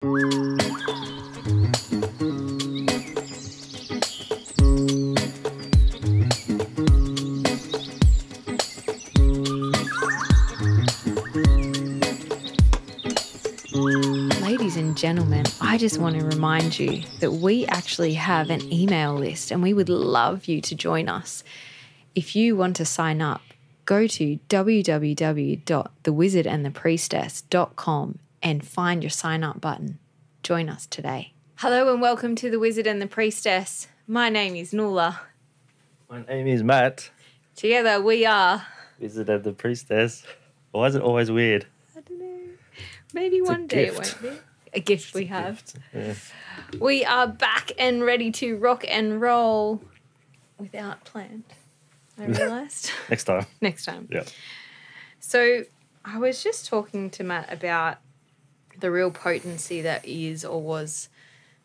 Ladies and gentlemen, I just want to remind you that we actually have an email list and we would love you to join us. If you want to sign up, go to www.thewizardandthepriestess.com and find your sign up button. Join us today. Hello and welcome to The Wizard and the Priestess. My name is Nuala. My name is Matt. Together we are... Wizard and the Priestess. Why is it always weird? I don't know. Maybe one day it won't be. A gift we have. Yeah. We are back and ready to rock and roll without planned, I realised. Next time. Next time. Yeah. So I was just talking to Matt about the real potency that is or was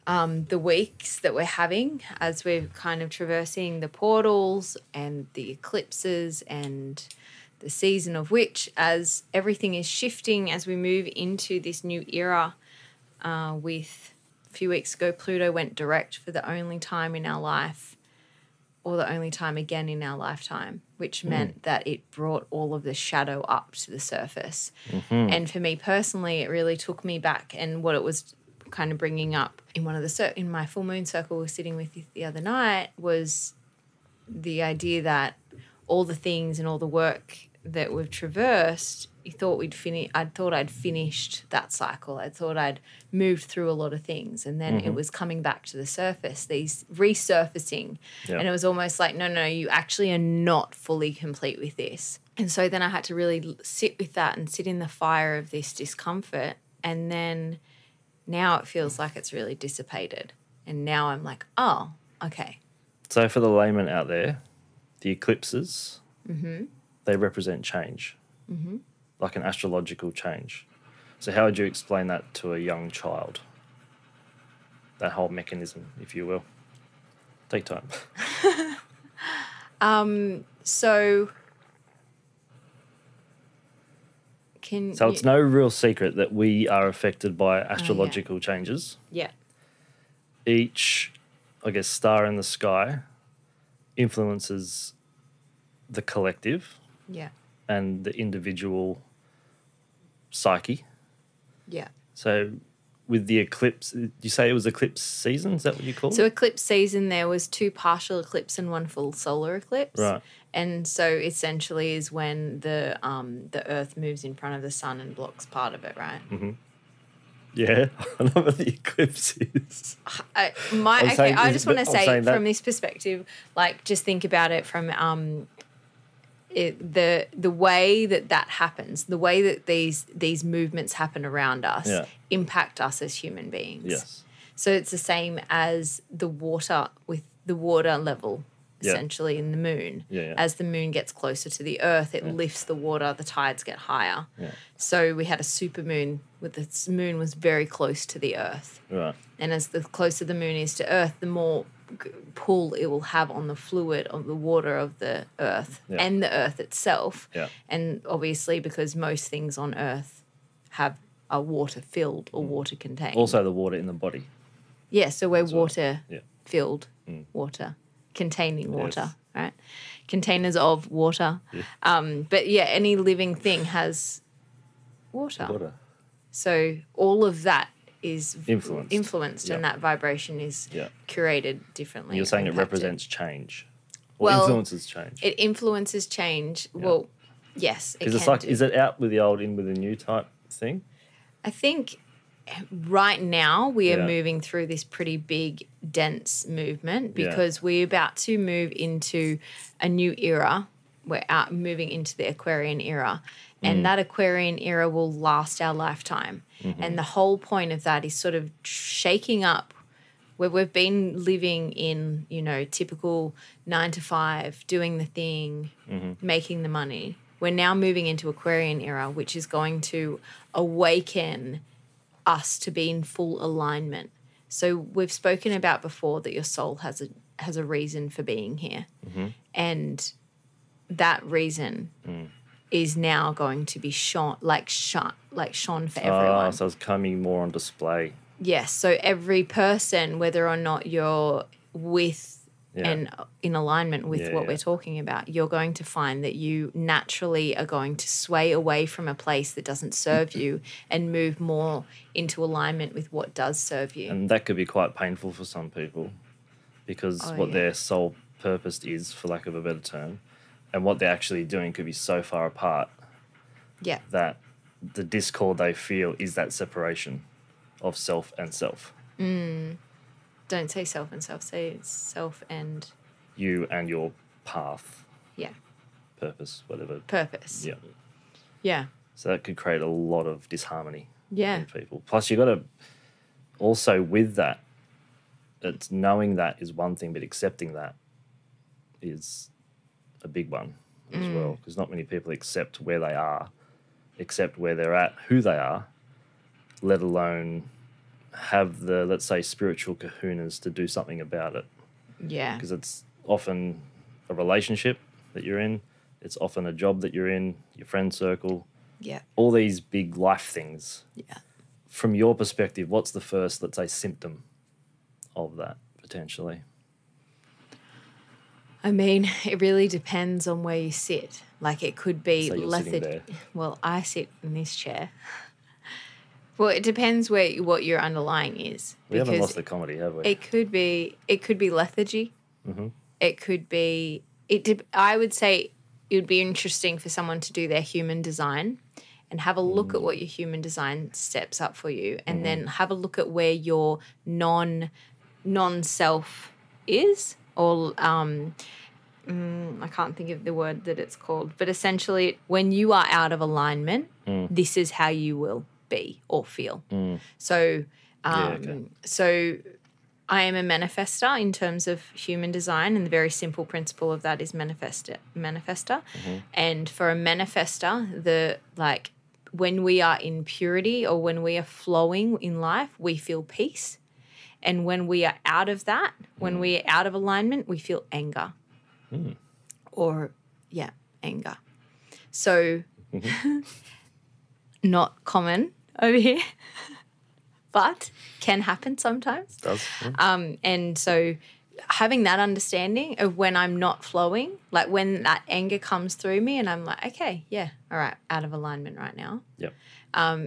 the weeks that we're having as we're kind of traversing the portals and the eclipses and the season of which, as everything is shifting as we move into this new era. With a few weeks ago, Pluto went direct for the only time in our life, or the only time again in our lifetime, which meant that it brought all of the shadow up to the surface. Mm-hmm. And for me personally, it really took me back, and what it was kind of bringing up in in my full moon circle we were sitting with the other night was the idea that all the things and all the work that we've traversed, I thought I'd finished that cycle. I thought I'd moved through a lot of things, and then it was coming back to the surface, these resurfacing. Yep. And it was almost like, no, you actually are not fully complete with this. And so then I had to really sit with that and sit in the fire of this discomfort. And then now it feels like it's really dissipated. And now I'm like, oh, okay. So for the layman out there, the eclipses, they represent change. Mm-hmm. Like an astrological change. So how would you explain that to a young child? That whole mechanism, if you will. Take time. So it's no real secret that we are affected by astrological changes. Yeah. Each, I guess, star in the sky influences the collective. Yeah. And the individual psyche. Yeah. So with the eclipse, did you say it was eclipse season? Is that what you call it? So eclipse season, there was 2 partial eclipse and 1 full solar eclipse. Right. And so essentially is when the Earth moves in front of the sun and blocks part of it, right? Mm-hmm. Yeah, I know what the eclipse is. I just want to say from this perspective, like just think about it from the way that happens, the way that these movements happen around us impact us as human beings. Yes. So it's the same as the water with the water level essentially in the moon. Yeah. As the moon gets closer to the earth, it lifts the water, the tides get higher. Yeah. So we had a super moon with the moon was very close to the earth. Right. And as the closer the moon is to earth, the more pull it will have on the fluid of the water of the earth and the earth itself. Yeah. And obviously because most things on earth are water filled or water contained. Also the water in the body. Yeah, so we're water filled, water containing water, right? Containers of water. Yeah. But any living thing has water. So all of that is influenced and that vibration is curated differently. You're saying it represents change or influences change. It influences change. Yeah. Well, yes, because it's like, is it out with the old, in with the new type thing? I think right now we are moving through this pretty big, dense movement because we're about to move into a new era. We're moving into the Aquarian era. And that Aquarian era will last our lifetime. Mm-hmm. And the whole point of that is sort of shaking up where we've been living in, typical 9 to 5, doing the thing, making the money. We're now moving into Aquarian era, which is going to awaken us to be in full alignment. So we've spoken about before that your soul has a reason for being here. Mm-hmm. And that reason is now going to be shone for everyone. So it's coming more on display. Yes. So every person, whether or not you're with and in alignment with what we're talking about, you're going to find that you naturally are going to sway away from a place that doesn't serve you and move more into alignment with what does serve you. And that could be quite painful for some people because their sole purpose is, for lack of a better term, and what they're actually doing could be so far apart that the discord they feel is that separation of self and self. Don't say self and self, say self and... You and your path. Yeah. Purpose, whatever. Purpose. Yeah. Yeah. So that could create a lot of disharmony in people. Plus, you got to also, with that, it's knowing that is one thing, but accepting that is a big one as well, because not many people accept where they are, accept where they're at, who they are, let alone have the, let's say, spiritual kahunas to do something about it. Yeah. Because it's often a relationship that you're in. It's often a job that you're in, your friend circle. Yeah. All these big life things. Yeah. From your perspective, what's the first, let's say, symptom of that potentially? I mean, it really depends on where you sit. Like, it could be So you're sitting there. Well, I sit in this chair. Well, it depends what your underlying is. We haven't lost the comedy, have we? It could be lethargy. Mm-hmm. It could be I would say it would be interesting for someone to do their human design and have a look at what your human design steps up for you, and then have a look at where your non-self is, or I can't think of the word that it's called, but essentially when you are out of alignment, this is how you will be or feel. So so I am a manifester in terms of human design, and the very simple principle of that is manifester. And for a manifester, when we are in purity or when we are flowing in life, we feel peace. And when we are out of that, when we are out of alignment, we feel anger. Anger. So not common over here, but can happen sometimes. It does. And so having that understanding of when I'm not flowing, like when that anger comes through me and I'm like, okay, yeah, all right, out of alignment right now. Yep.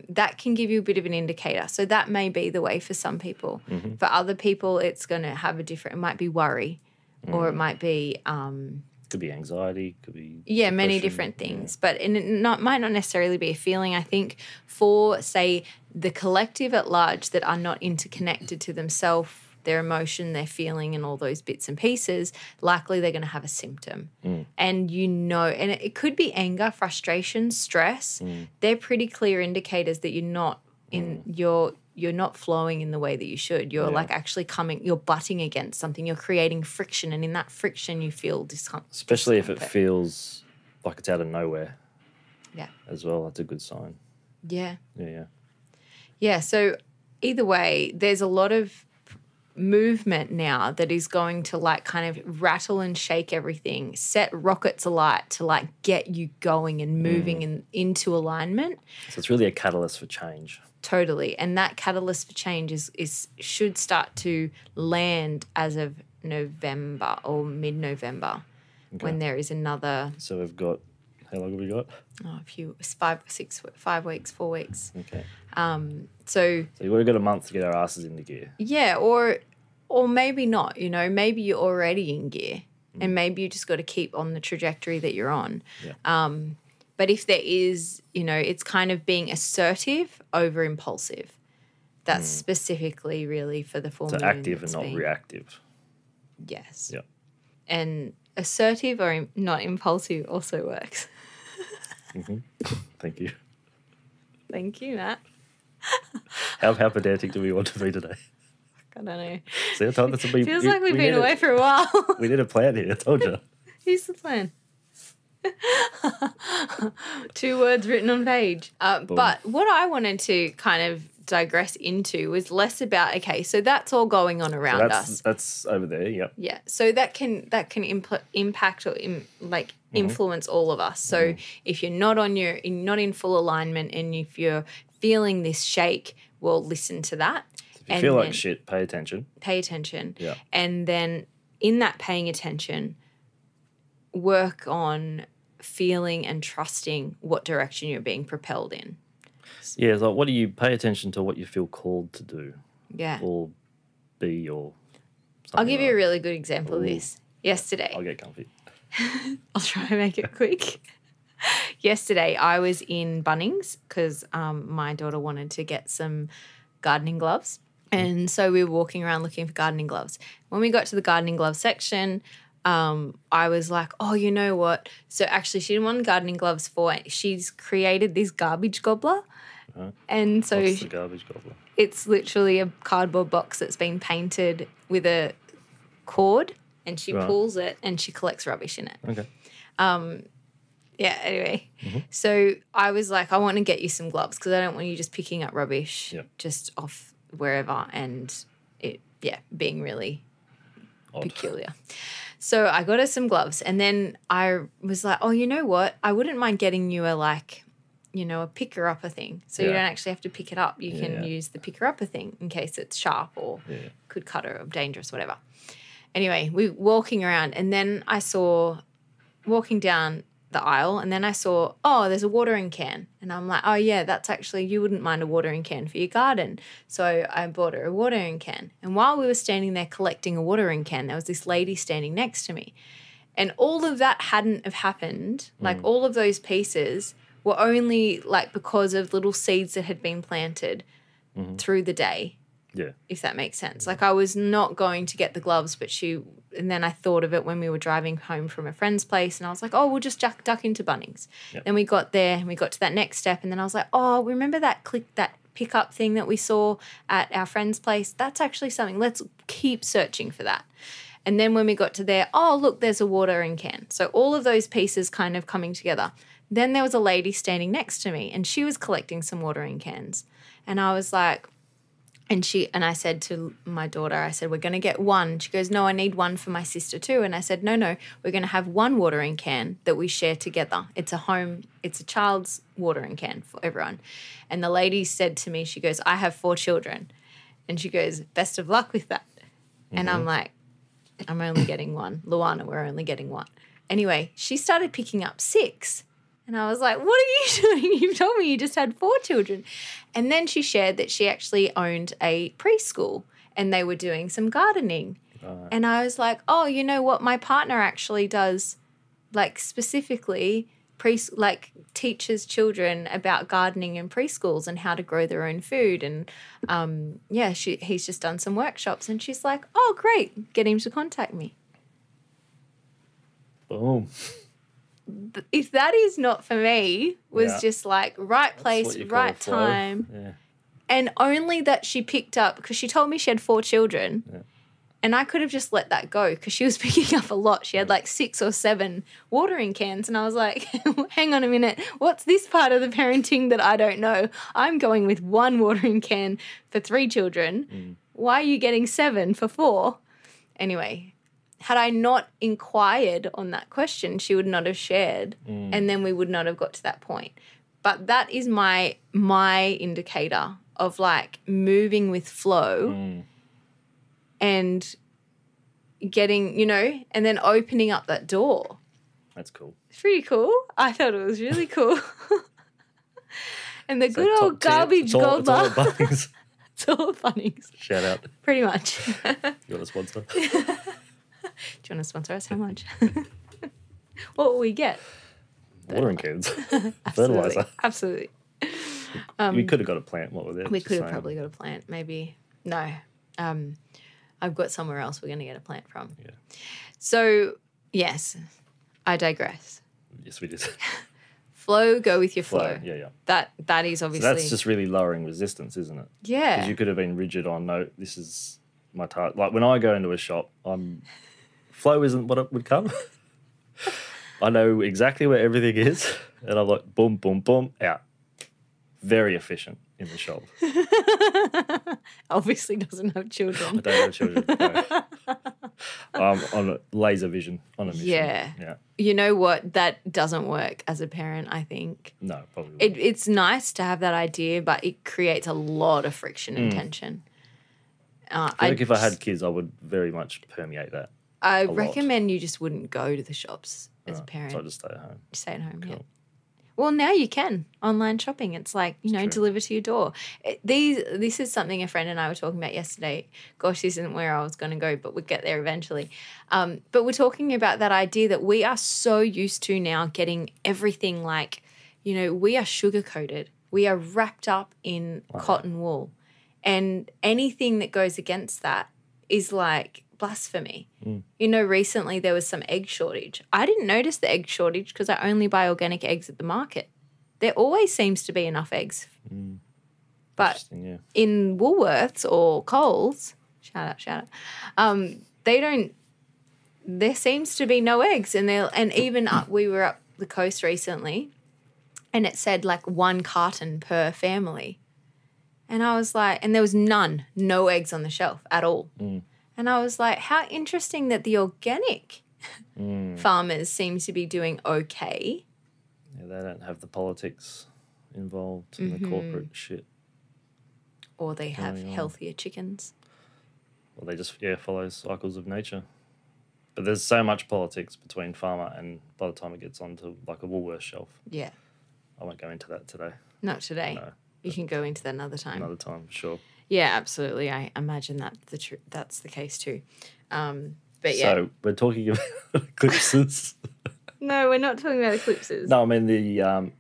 That can give you a bit of an indicator. So that may be the way for some people. For other people, it's going to have it might be worry, or it might be... could be anxiety, could be many different things. But might not necessarily be a feeling. I think for, say, the collective at large that are not interconnected to themselves, their emotion, their feeling, and all those bits and pieces, likely they're going to have a symptom. And and it could be anger, frustration, stress. They're pretty clear indicators that you're not you're not flowing in the way that you should. You're like actually you're butting against something. You're creating friction, and in that friction you feel discomfort. Especially if it feels like it's out of nowhere. Yeah. As well, that's a good sign. Yeah. Yeah. Yeah, so either way, there's a lot of movement now that is going to kind of rattle and shake everything, set rockets alight to get you going and moving into alignment. So it's really a catalyst for change. Totally. And that catalyst for change should start to land as of November or mid-November, when there is another... So we've got... How long have we got? Oh, 5 weeks, 4 weeks. Okay. So we've got a month to get our asses into gear. Yeah, or maybe not, maybe you're already in gear and maybe you just got to keep on the trajectory that you're on. Yeah. But if there is, it's kind of being assertive over impulsive. That's specifically really for the full moon. So active and not reactive. Yes. Yeah. And assertive or not impulsive also works. Thank you. Thank you, Nat. How pedantic do we want to be today? I don't know. See, I told you. Feels like we've been away for a while. We need a plan here, I told you. Here's the plan. 2 words written on page. But what I wanted to kind of digress into was less about, okay, so that's all going on around us. That's over there, yep. Yeah, so that can impact or influence all of us. So if you're not in full alignment and if you're feeling this shake, well, listen to that. If you feel like shit, pay attention. Pay attention. Yeah. And then in that paying attention, work on feeling and trusting what direction you're being propelled in. Yeah, it's like what do you pay attention to what you feel called to do? Yeah. Or be or something. I'll give you like a really good example of this. Yesterday. I'll get comfy. I'll try and make it quick. Yesterday, I was in Bunnings because my daughter wanted to get some gardening gloves. And so we were walking around looking for gardening gloves. When we got to the gardening glove section, I was like, oh, you know what? So actually she didn't want gardening gloves she's created this garbage gobbler. And so What's the garbage gobbler? it's literally a cardboard box that's been painted with a cord and she pulls it and she collects rubbish in it. Okay. Yeah, anyway. So I was like, I want to get you some gloves because I don't want you just picking up rubbish just off wherever and it, being really peculiar. So I got her some gloves and then I was like, oh, you know what? I wouldn't mind getting you a picker-upper thing. So you don't actually have to pick it up. You can use the picker-upper thing in case it's sharp or could cut or dangerous, whatever. Anyway, we were walking around and then I saw walking down the aisle and then I saw, oh, there's a watering can. And I'm like, oh, yeah, that's actually, you wouldn't mind a watering can for your garden. So I bought her a watering can. And while we were standing there collecting a watering can, there was this lady standing next to me. And all of that hadn't have happened, like all of those pieces were only like because of little seeds that had been planted through the day. Yeah. If that makes sense. Like I was not going to get the gloves, and then I thought of it when we were driving home from a friend's place and I was like, oh, we'll just duck into Bunnings. Yep. Then we got there and we got to that next step and then I was like, oh, remember that pickup thing that we saw at our friend's place? That's actually something. Let's keep searching for that. And then when we got to there, oh, look, there's a watering can. So all of those pieces kind of coming together. Then there was a lady standing next to me and she was collecting some watering cans. And I was like, and I said to my daughter, I said, we're going to get one. She goes, no, I need one for my sister too. And I said, no, we're going to have one watering can that we share together. It's a child's watering can for everyone. And the lady said to me, she goes, I have 4 children. And she goes, best of luck with that. And I'm like, I'm only getting one. Luana, we're only getting one. Anyway, she started picking up 6. And I was like, what are you doing? You told me you just had 4 children. And then she shared that she actually owned a preschool and they were doing some gardening. And I was like, oh, you know what? My partner actually does, like specifically teaches children about gardening in preschools and how to grow their own food. And, he's just done some workshops. And she's like, oh, great. Get him to contact me. Boom. If that is not for me, was just like right place, right time. Yeah. And only that she picked up, because she told me she had 4 children. Yeah. And I could have just let that go because she was picking up a lot. She had like 6 or 7 watering cans. And I was like, hang on a minute. What's this part of the parenting that I don't know? I'm going with 1 watering can for 3 children. Why are you getting 7 for 4? Anyway, had I not inquired on that question, she would not have shared and then we would not have got to that point. But that is my indicator of like moving with flow and getting, and then opening up that door. That's cool. It's pretty cool. I thought it was really cool. And the good old garbage gobbler. It's all Bunnings. It's all Bunnings. Shout out. Pretty much. You want a sponsor? Do you want to sponsor us? How much? What will we get? Watering cans. Fertilizer. Absolutely. We could have got a plant. What were there? We could have probably got a plant. Maybe. No. I've got somewhere else we're going to get a plant from. Yeah. So, yes, I digress. Yes, we did. Flow, go with your flow. Yeah. That is obviously. So that's just really lowering resistance, isn't it? Yeah. Because you could have been rigid on, no, this is my target. Like when I go into a shop, flow isn't what it would come. I know exactly where everything is, and I'm like, boom, boom, boom, out. Very efficient in the shop. Obviously doesn't have children. I don't have children. No. On a laser vision, on a mission. Yeah. You know what? That doesn't work as a parent, I think. No, probably wouldn't. It's nice to have that idea, but it creates a lot of friction and tension. I feel like if I had kids, I would very much permeate that. I a lot. recommend you just wouldn't go to the shops as a parent. So I just stay at home. Stay at home, Cool. yeah. Well, now you can. Online shopping. It's like, true. deliver to your door. This is something a friend and I were talking about yesterday. Gosh, this isn't where I was going to go, but we'll get there eventually. But we're talking about that idea that we are so used to now getting everything like, we are sugar-coated. We are wrapped up in cotton wool. And anything that goes against that is like blasphemy. Recently there was some egg shortage. I didn't notice the egg shortage because I only buy organic eggs at the market. There always seems to be enough eggs. But in Woolworths or Coles, shout out, there seems to be no eggs. And even we were up the coast recently and it said like 1 carton per family. And I was like, and there was no eggs on the shelf at all. And I was like, how interesting that the organic farmers seem to be doing okay. Yeah, they don't have the politics involved in the corporate shit. Or they have healthier chickens. Well, they just, follow cycles of nature. But there's so much politics between farmer and by the time it gets onto like a Woolworths shelf. Yeah. I won't go into that today. Not today. No. You can go into that another time. Another time, sure. Yeah, absolutely. I imagine that's the case too. But yeah. So we're talking about eclipses. No, we're not talking about eclipses. No, I mean the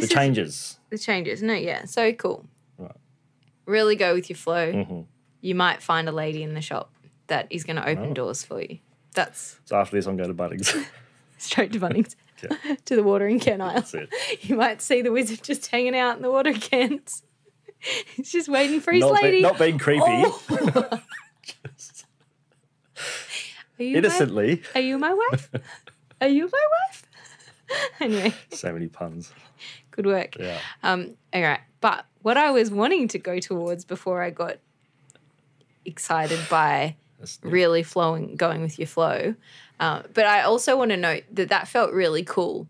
changes. The changes. No, yeah. So cool. Right. Really go with your flow. You might find a lady in the shop that is going to open doors for you. So after this, I'm going to Bunnings. Straight to Bunnings. To the watering can aisle. That's it. You might see the wizard just hanging out in the watering cans. He's just waiting for his lady. Not being creepy. Oh. Innocently. Are you my wife? Are you my wife? Anyway. So many puns. Good work. Yeah. All right. But what I was wanting to go towards before I got excited by really going with your flow, but I also want to note that felt really cool.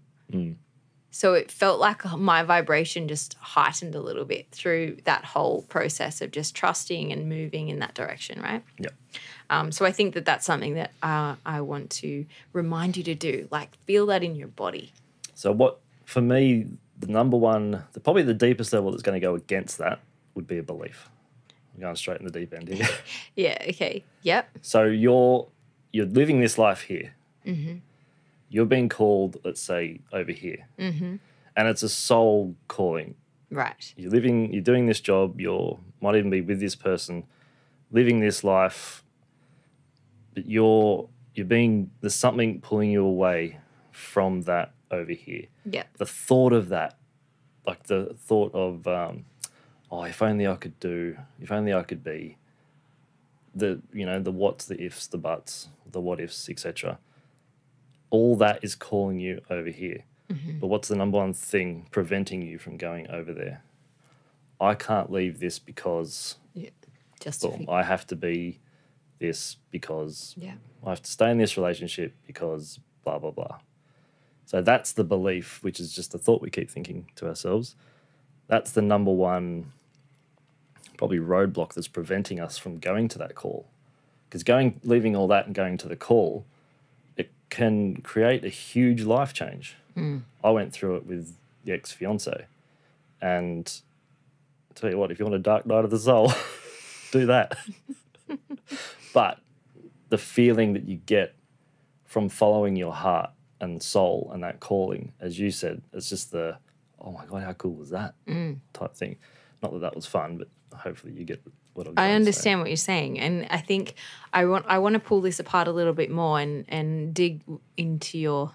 So it felt like my vibration just heightened a little bit through that whole process of just trusting and moving in that direction, right? Yeah. So I think that's something that I want to remind you to do, like feel that in your body. So for me, the number one, probably the deepest level that's going to go against that would be a belief. I'm going straight in the deep end here. Yeah, okay. Yep. So you're living this life here. You're being called, let's say, over here. And it's a soul calling. Right. You're doing this job, might even be with this person, living this life, but there's something pulling you away from that over here. Yeah. The thought of that, like the thought of, if only I could do, if only I could be, the what's, the ifs, the buts, the what ifs, etc. All that is calling you over here. But what's the number one thing preventing you from going over there? I can't leave this because I have to be this because I have to stay in this relationship because blah, blah, blah. So that's the belief, which is just the thought we keep thinking to ourselves. That's the number one probably roadblock that's preventing us from going to that call. Because leaving all that and going to the call, it can create a huge life change. I went through it with the ex-fiance, and I'll tell you what, if you want a dark night of the soul, do that. But the feeling that you get from following your heart and soul and that calling, as you said, it's just oh my God, how cool was that type thing. Not that was fun, but hopefully you get what I'm trying to say. I understand what you're saying, and I think I want to pull this apart a little bit more and dig into your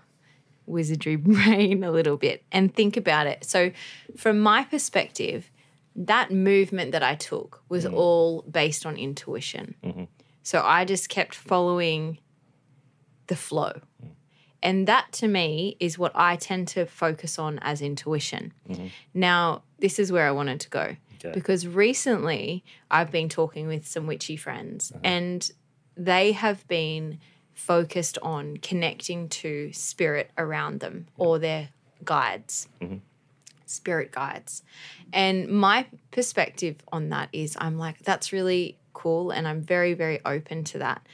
wizardry brain a little bit and think about it. So from my perspective, that movement that I took was all based on intuition. So I just kept following the flow. And that to me is what I tend to focus on as intuition. Now, this is where I wanted to go. Okay. Because recently I've been talking with some witchy friends and they have been focused on connecting to spirit around them or their guides, spirit guides. And my perspective on that is I'm like, that's really cool, and I'm very, very open to that.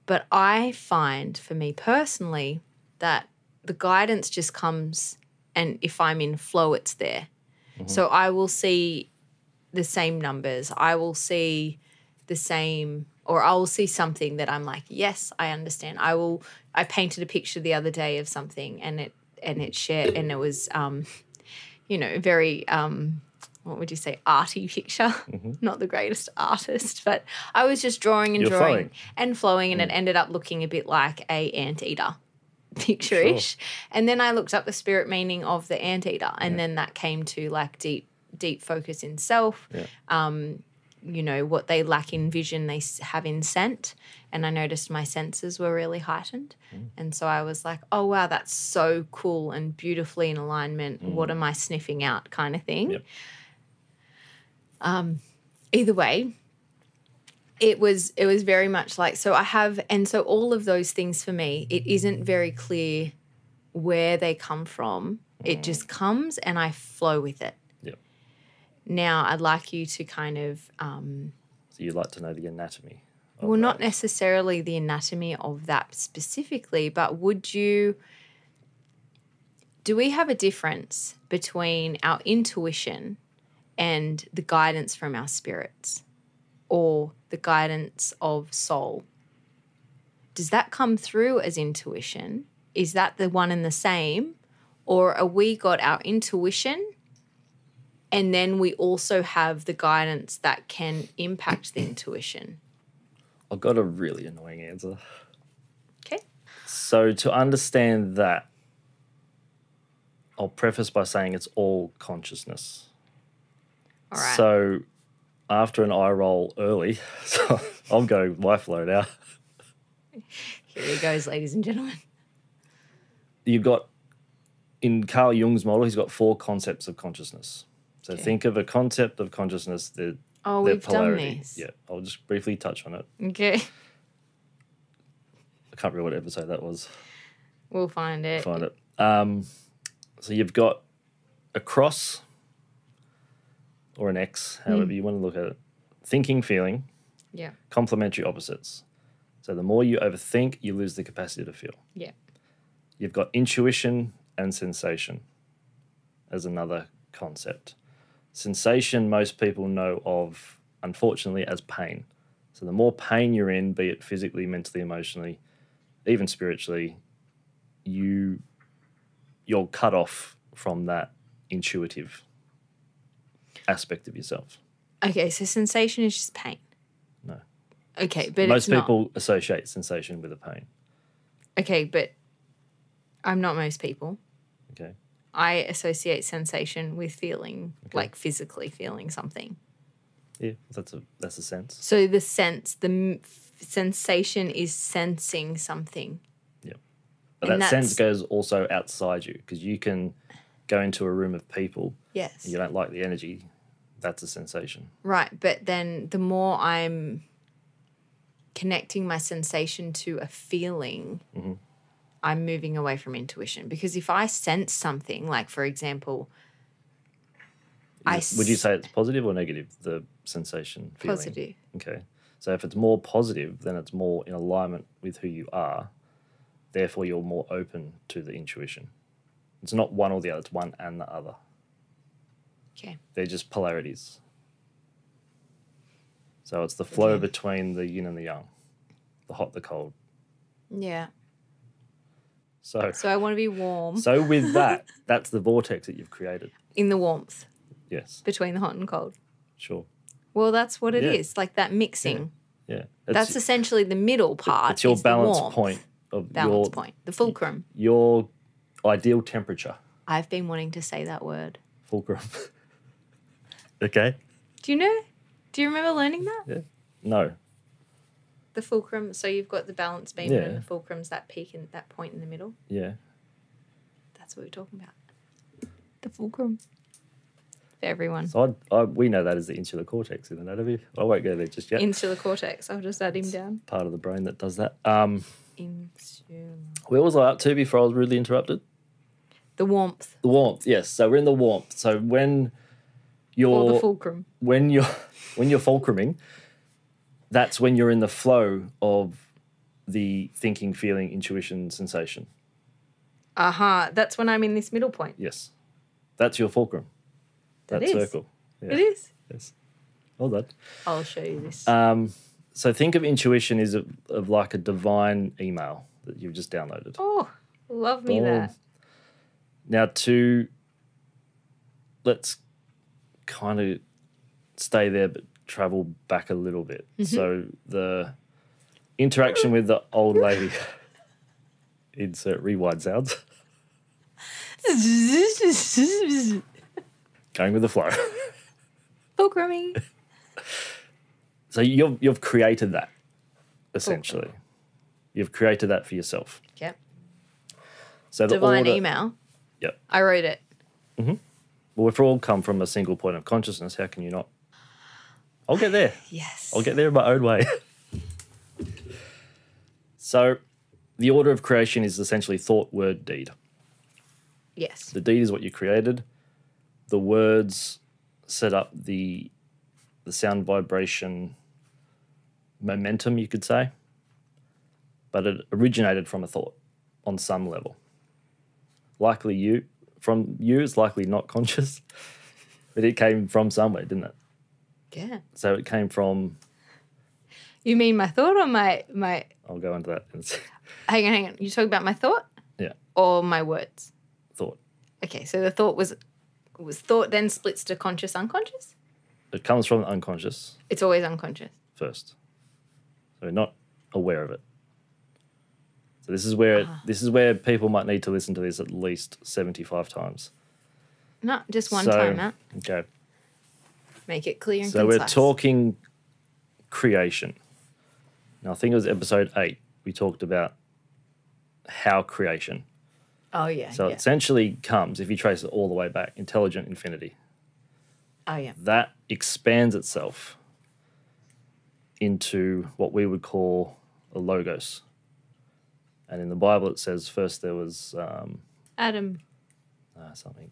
But I find, for me personally, that the guidance just comes, and if I'm in flow, it's there. So I will see the same numbers. I will see the same, or I will see something that I'm like, yes, I understand. I painted a picture the other day of something, and it shared, and it was, very, what would you say, arty picture. Not the greatest artist, but I was just drawing and drawing and flowing, and it ended up looking a bit like a anteater picture-ish. Sure. And then I looked up the spirit meaning of the anteater, and then that came to like deep focus in self. What they lack in vision, they have in scent. And I noticed my senses were really heightened. And so I was like, oh, wow, that's so cool and beautifully in alignment. What am I sniffing out kind of thing? Either way, it was very much like, so all of those things for me, it isn't very clear where they come from. It just comes and I flow with it. Now, I'd like you to kind of... so you'd like to know the anatomy of well, that. not necessarily the anatomy of that specifically, but do we have a difference between our intuition and the guidance from our spirits or the guidance of soul? Does that come through as intuition? Is that the one and the same? Or are we got our intuition and then we also have the guidance that can impact the intuition? I've got a really annoying answer. Okay. So to understand that, I'll preface by saying it's all consciousness. All right. So after an eye roll early, so I'll go my flow now. Here he goes, ladies and gentlemen. You've got, in Carl Jung's model, he's got 4 concepts of consciousness. So think of a concept of consciousness, their we've polarity. done this. Yeah, I'll just briefly touch on it. Okay. I can't remember what episode that was. We'll find it. So you've got a cross or an X, however you want to look at it. Thinking, feeling. Yeah. Complementary opposites. So the more you overthink, you lose the capacity to feel. Yeah. You've got intuition and sensation as another concept. Sensation, most people know of, unfortunately, as pain. So the more pain you're in, be it physically, mentally, emotionally, even spiritually, you're cut off from that intuitive aspect of yourself. Okay, so sensation is just pain. No. Okay, but most it's people not. associate sensation with a pain. Okay, but I'm not most people. Okay. I associate sensation with feeling, like physically feeling something. Yeah, that's a sense. So the sensation is sensing something. Yeah. But that sense goes also outside you, because you can go into a room of people. Yes. And you don't like the energy. That's a sensation. Right, but then the more I'm connecting my sensation to a feeling, I'm moving away from intuition. Because if I sense something, like, for example, would you say it's positive or negative, the sensation, feeling? Positive. Okay. So if it's more positive, then it's more in alignment with who you are. Therefore, you're more open to the intuition. It's not one or the other. It's one and the other. Okay. They're just polarities. So it's the flow between the yin and the yang, the hot, the cold. Yeah. So I want to be warm. So with that, that's the vortex that you've created. In the warmth. Yes. Between the hot and cold. Sure. Well, that's what it is, like that mixing. Yeah. That's essentially the middle part. It's your balance the warmth. point of point, the fulcrum. Your ideal temperature. I've been wanting to say that word. Fulcrum. Okay. Do you know? Do you remember learning that? Yeah. No. The fulcrum. So you've got the balance beam and the fulcrum's that peak and that point in the middle. Yeah. That's what we're talking about. The fulcrum. For everyone. So we know that as the insular cortex in anatomy. I won't go there just yet. Insular cortex. I'll just add him down. Part of the brain that does that. Insular. Where was I up to before I was rudely interrupted? The warmth. The warmth, yes. So we're in the warmth. So when you're Or the fulcrum. when you're fulcruming, That's when you're in the flow of the thinking, feeling, intuition, sensation. That's when I'm in this middle point. Yes. That's your fulcrum. That is. circle. Yeah. It is. Yes. Well done. I'll show you this. So think of intuition as of like a divine email that you've just downloaded. Oh, love me Boom. that. Now let's kind of stay there but travel back a little bit. Mm-hmm. So the interaction with the old lady, insert rewind sounds. Going with the flow. Fulcruming. So you've created that, essentially. Fulcrum. You've created that for yourself. Yep. So the Divine order, email. Yep. I wrote it. Well, if we all come from a single point of consciousness, how can you not? I'll get there. Yes. I'll get there in my own way. So the order of creation is essentially thought, word, deed. Yes. The deed is what you created. The words set up the sound vibration momentum, you could say. But it originated from a thought on some level. Likely from you, it's likely not conscious, but it came from somewhere, didn't it? Yeah. So it came from... You mean my thought or my... I'll go into that. In a sec. Hang on. You talking about my thought? Yeah, Or my words? thought. Okay, so the thought was thought then splits to conscious, unconscious? It comes from the unconscious It's always unconscious. first. So we're not aware of it. So this is where people might need to listen to this at least 75 times. No, just one time, Matt. Okay. Make it clear and So concise. we're talking creation. Now I think it was episode 8. We talked about how creation. Oh, yeah. So it essentially comes, if you trace it all the way back, intelligent infinity. Oh, yeah. That expands itself into what we would call a logos. And in the Bible it says first there was Adam. something.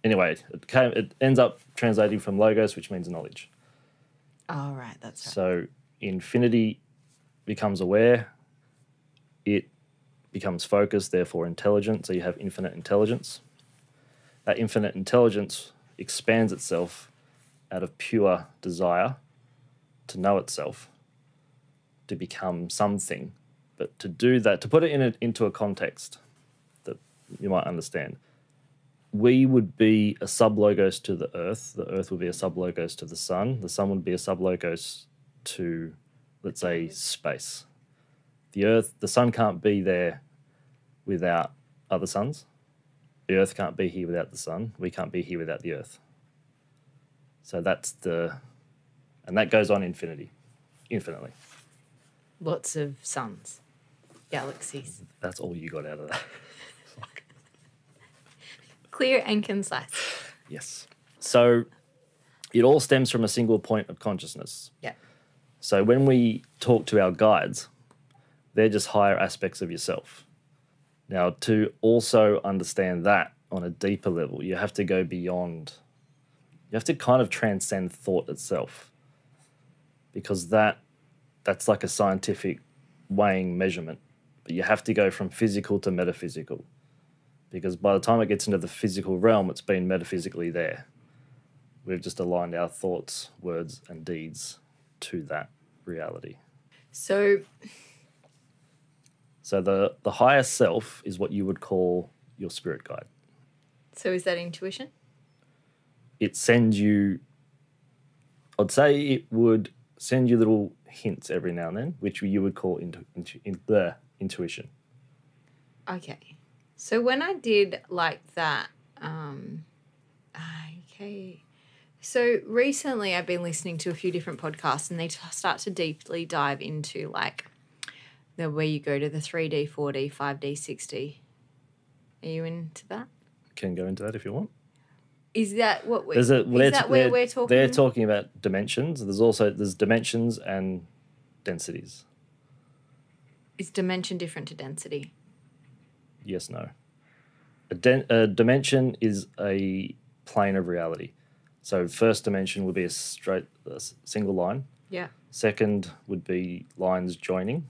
Anyway, it ends up translating from logos, which means knowledge. Oh, right. That's right. So infinity becomes aware. It becomes focused, therefore intelligent. So you have infinite intelligence. That infinite intelligence expands itself out of pure desire to know itself, to become something. But to do that, to put it into a context that you might understand, we would be a sublogos to the earth would be a sublogos to the sun would be a sublogos to, let's say, space. The sun can't be there without other suns. The earth can't be here without the sun. We can't be here without the earth. So and that goes on infinitely. Lots of suns, galaxies. That's all you got out of that. Clear and concise. Yes. So it all stems from a single point of consciousness. Yeah. So when we talk to our guides, they're just higher aspects of yourself. Now, to also understand that on a deeper level, you have to go beyond. You have to kind of transcend thought itself, because that's like a scientific weighing measurement. But you have to go from physical to metaphysical, because by the time it gets into the physical realm, it's been metaphysically there. We've just aligned our thoughts, words, and deeds to that reality. So the higher self is what you would call your spirit guide. So is that intuition? It sends you, I'd say it would send you little hints every now and then, which you would call intuition. Okay. So when I did like that, okay. So recently I've been listening to a few different podcasts, and they start to deeply dive into like where you go to the 3D, 4D, 5D, 6D. Are you into that? Can go into that if you want. Is that what we're... Is that where we're talking? They're talking about dimensions. There's dimensions and densities. Is dimension different to density? Yes, no. A dimension is a plane of reality. So first dimension would be a single line. Yeah. Second would be lines joining.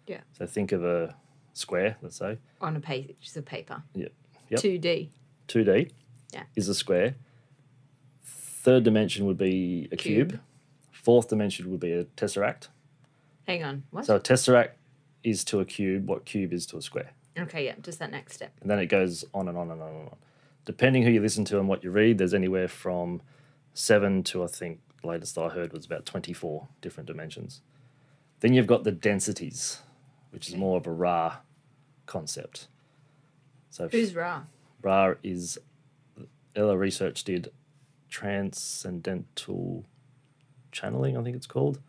Yeah. So think of a square, let's say. On a page of paper. Yep. 2D. 2D Yeah. is a square. Third dimension would be a cube. Fourth dimension would be a tesseract. Hang on. What? So a tesseract is to a cube what cube is to a square. Okay, yeah, just that next step. And then it goes on and on and on and on. Depending who you listen to and what you read, there's anywhere from 7 to, I think, the latest I heard was about 24 different dimensions. Then you've got the densities, which is more of a Ra concept. So Who's Ra? Ra is, Ella Research did transcendental channeling, I think it's called.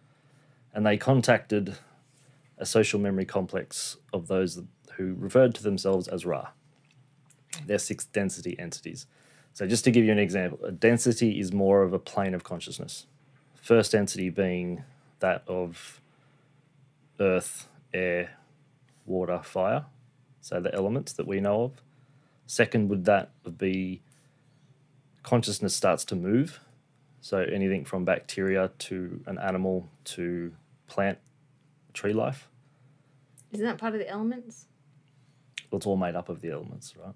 And they contacted a social memory complex of those who referred to themselves as Ra. They're 6 density entities. So just to give you an example, a density is more of a plane of consciousness. First density being that of earth, air, water, fire, so the elements that we know of. Second would that be consciousness starts to move. So anything from bacteria to an animal to plant, tree life. Isn't that part of the elements? Well, it's all made up of the elements, right?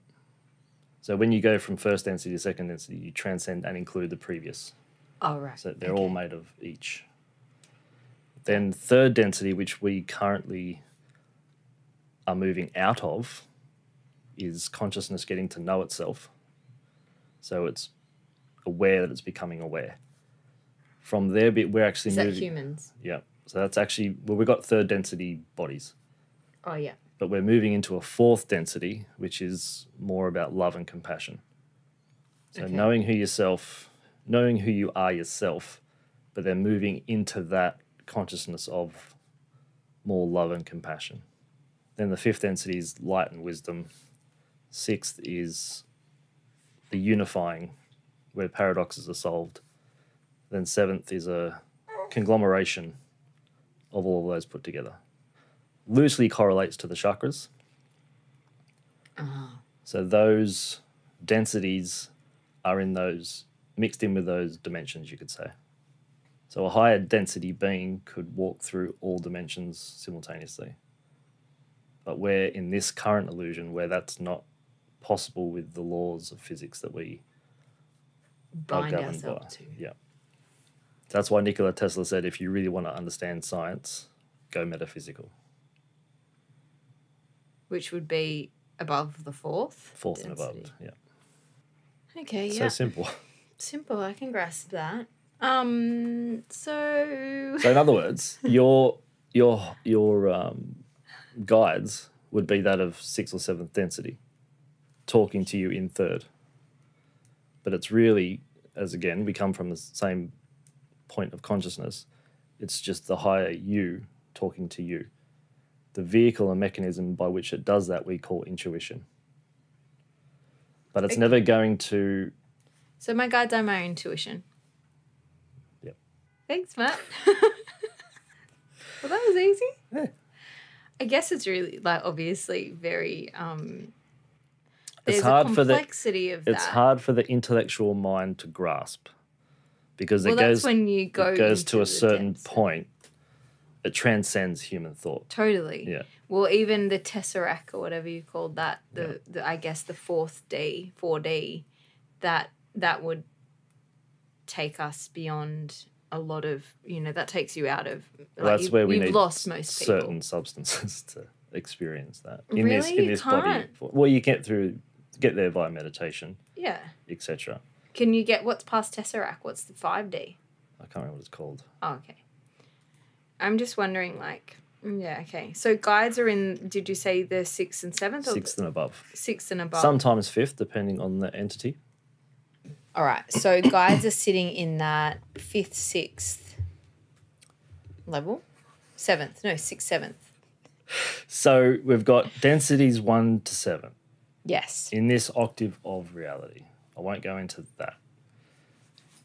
So when you go from first density to second density, you transcend and include the previous. Oh, right. So they're all made of each. Then third density, which we currently are moving out of, is consciousness getting to know itself. So it's aware that it's becoming aware. From there, we're actually moving. Is that humans? Yeah. So that's actually, well, we've got third density bodies. Oh, yeah. But we're moving into a fourth density, which is more about love and compassion. So knowing who you are yourself, but then moving into that consciousness of more love and compassion. Then the fifth density is light and wisdom. Sixth is the unifying, where paradoxes are solved. Then seventh is a conglomeration of all of those put together. Loosely correlates to the chakras. So those densities are in those, mixed in with those dimensions, you could say. So a higher density being could walk through all dimensions simultaneously. But we're in this current illusion where that's not possible with the laws of physics that we Bind are governed by. ourselves to. Yeah. That's why Nikola Tesla said, if you really want to understand science, go metaphysical. Which would be above the fourth? Fourth density. and above, yeah. Okay, So simple. Simple, I can grasp that. So So in other words, your guides would be that of sixth or seventh density, talking to you in third. But it's really, as again, we come from the same point of consciousness. It's just the higher you talking to you. The vehicle and mechanism by which it does that we call intuition. But it's never going to... So my guides are my intuition. Yep. Thanks, Matt. Well, that was easy. Yeah. I guess it's really, like, obviously very... there's It's hard a complexity of that. It's hard for the intellectual mind to grasp because Well, that's when you go it goes to into a the certain depths. point. It transcends human thought. Totally. Yeah. Well, even the tesseract or whatever you called that, the I guess the 4D, that would take us beyond a lot of, that takes you out of. Well, that's where we you've need lost most people. certain substances to experience that Really? in this You body. can't? Well, you get there via meditation, Yeah. etc. Can you get what's past tesseract? What's the 5D? I can't remember what it's called. Oh, okay. I'm just wondering, okay. So guides are in, did you say the 6th and 7th? Sixth and above. 6th and above. Sometimes fifth, depending on the entity. All right. So guides are sitting in that 5th, 6th level. 7th. No, 6th, 7th. So we've got densities 1 to 7 Yes. in this octave of reality. I won't go into that.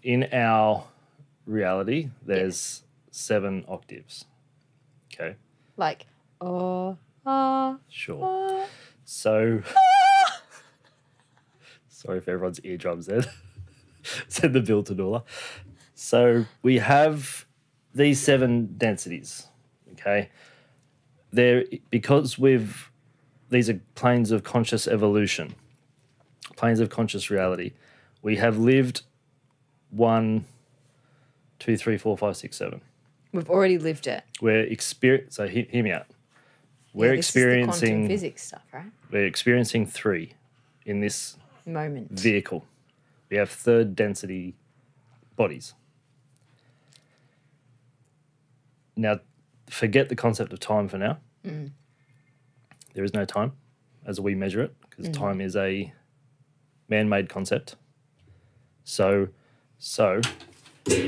In our reality, there's 7 octaves. Okay. Like, Sure. So, sorry if everyone's eardrums then. Send the bill to Nula. So we have these 7 densities, okay, these are planes of conscious evolution, planes of conscious reality. We have lived 1, 2, 3, 4, 5, 6, 7. We've already lived it. So hear me out. We're This is the quantum experiencing physics stuff, right? We're experiencing 3 in this Moment. vehicle. We have 3rd density bodies. Now, forget the concept of time for now. There is no time as we measure it, because time is a man-made concept. So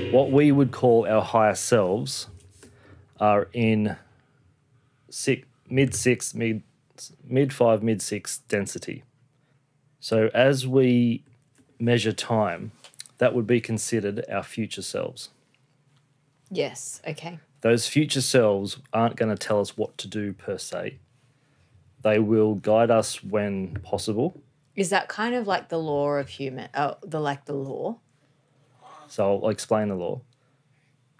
what we would call our higher selves are in mid-5, mid-6 density. So as we measure time, that would be considered our future selves. Yes. Okay. Those future selves aren't going to tell us what to do per se. They will guide us when possible. Is that kind of like the law of the law? So I'll explain the law.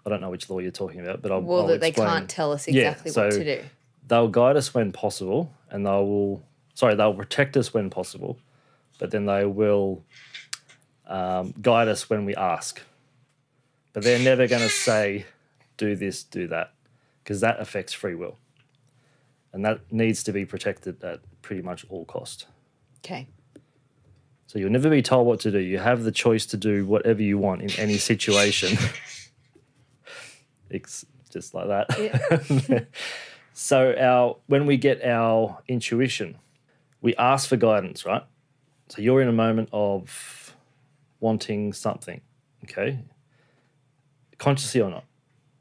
I don't know which law you're talking about, but I'll That they explain. can't tell us exactly what to do. They'll guide us when possible, and they'll protect us when possible, but then they will guide us when we ask. But they're never going to say, do this, do that, because that affects free will. And that needs to be protected at pretty much all cost. Okay. So you'll never be told what to do. You have the choice to do whatever you want in any situation. It's just like that. Yeah. So when we get our intuition, we ask for guidance, right? So you're in a moment of wanting something, okay? Consciously or not.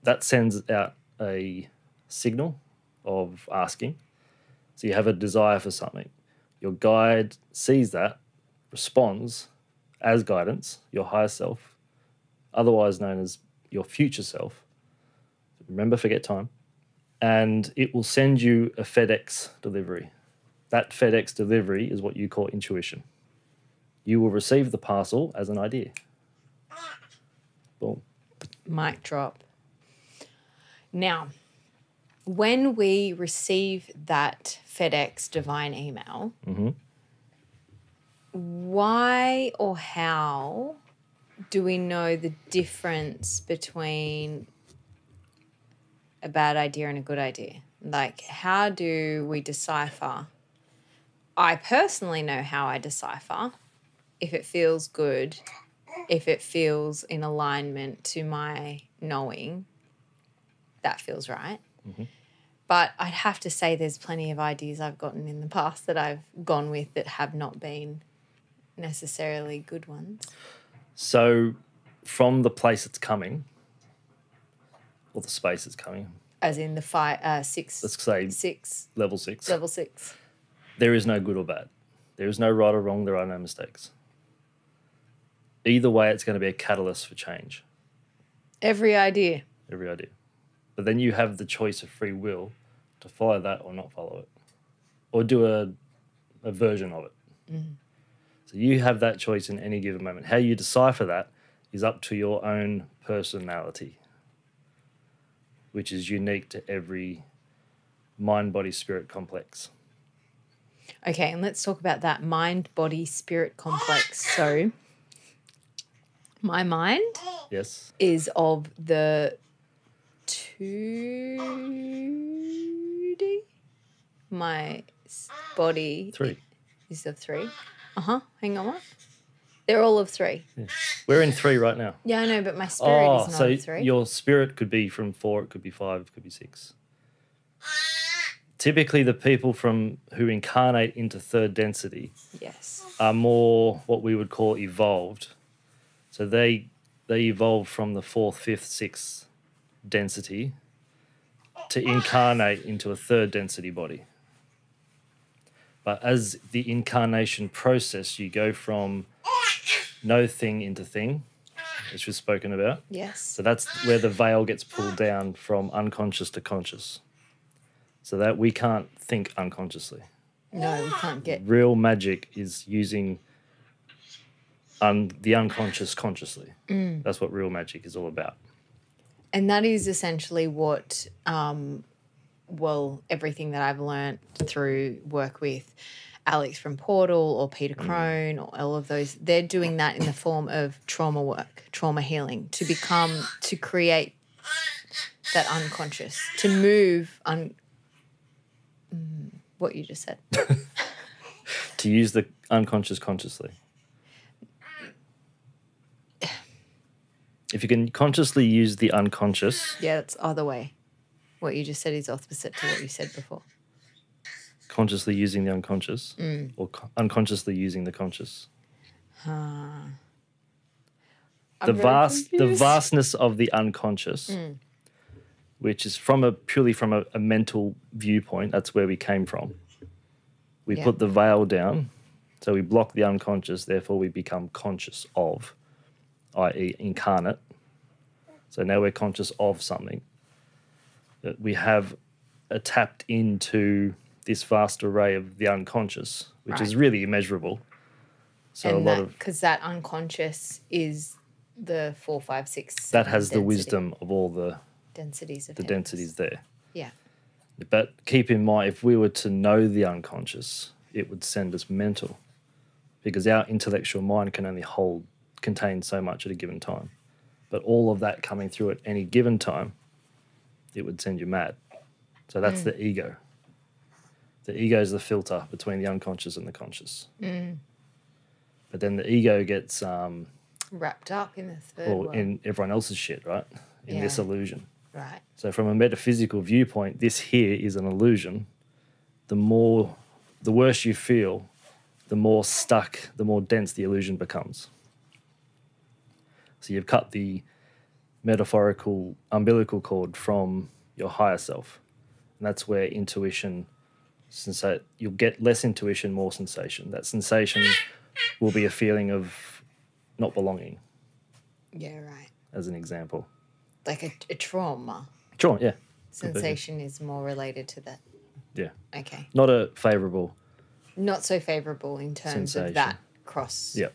That sends out a signal of asking. So you have a desire for something. Your guide sees that, responds as guidance, your higher self, otherwise known as your future self. Remember, forget time. And it will send you a FedEx delivery. That FedEx delivery is what you call intuition. You will receive the parcel as an idea. Boom. Mic drop. Now, when we receive that FedEx divine email, why or how do we know the difference between a bad idea and a good idea? Like, how do we decipher? I personally know how I decipher if it feels good, if it feels in alignment to my knowing, that feels right. But I'd have to say there's plenty of ideas I've gotten in the past that I've gone with that have not been necessarily good ones. So from the place it's coming, or the space it's coming. As in the 6. Let's say 6. Level 6. Level 6. There is no good or bad. There is no right or wrong. There are no mistakes. Either way, it's going to be a catalyst for change. Every idea. Every idea. But then you have the choice of free will to follow that or not follow it, or do a version of it. So you have that choice in any given moment. How you decipher that is up to your own personality, which is unique to every mind, body, spirit complex. Okay, and let's talk about that mind, body, spirit complex. So my mind is of the 2D. My body 3 is of 3. Hang on, what? They're all of 3. Yeah. We're in 3 right now. Yeah, I know, but my spirit is not of 3. Your spirit could be from 4, it could be 5, it could be 6. Typically, the people who incarnate into 3rd density are more what we would call evolved. So they evolved from the 4th, 5th, 6th density to incarnate into a 3rd density body. But as the incarnation process, you go from no thing into thing, which we've spoken about. Yes. So that's where the veil gets pulled down from unconscious to conscious. So that we can't think unconsciously. No, we can't get... Real magic is using the unconscious consciously. That's what real magic is all about. And that is essentially what, everything that I've learned through work with Alex from Portal or Peter Crone or all of those, they're doing that in the form of trauma work, trauma healing, to create that unconscious, to move what you just said. To use the unconscious consciously. If you can consciously use the unconscious. Yeah, that's other way. What you just said is opposite to what you said before. Consciously using the unconscious or unconsciously using the conscious. The vastness of the unconscious, which is purely from a mental viewpoint. That's where we came from. We put the veil down, so we block the unconscious. Therefore, we become conscious of, i.e., incarnate. So now we're conscious of something. That we have tapped into this vast array of the unconscious, which is really immeasurable. So and because that unconscious is the 4, 5, 6. That has density. the wisdom of all the densities of densities there. Yeah. But keep in mind, if we were to know the unconscious, it would send us mental, because our intellectual mind can only contain so much at a given time. But all of that coming through at any given time, it would send you mad. So that's the ego. The ego is the filter between the unconscious and the conscious. But then the ego gets wrapped up in the third world. In everyone else's shit, right? In this illusion. Right. So from a metaphysical viewpoint, this here is an illusion. The worse you feel, the more stuck, the more dense the illusion becomes. So you've cut the metaphorical umbilical cord from your higher self. And that's where intuition, you'll get less intuition, more sensation. That sensation will be a feeling of not belonging. Yeah, right. As an example. Like a trauma. Trauma, yeah. Sensation is more related to that. Yeah. Okay. Not a favourable. Not so favourable in terms sensation. of that cross. Yep.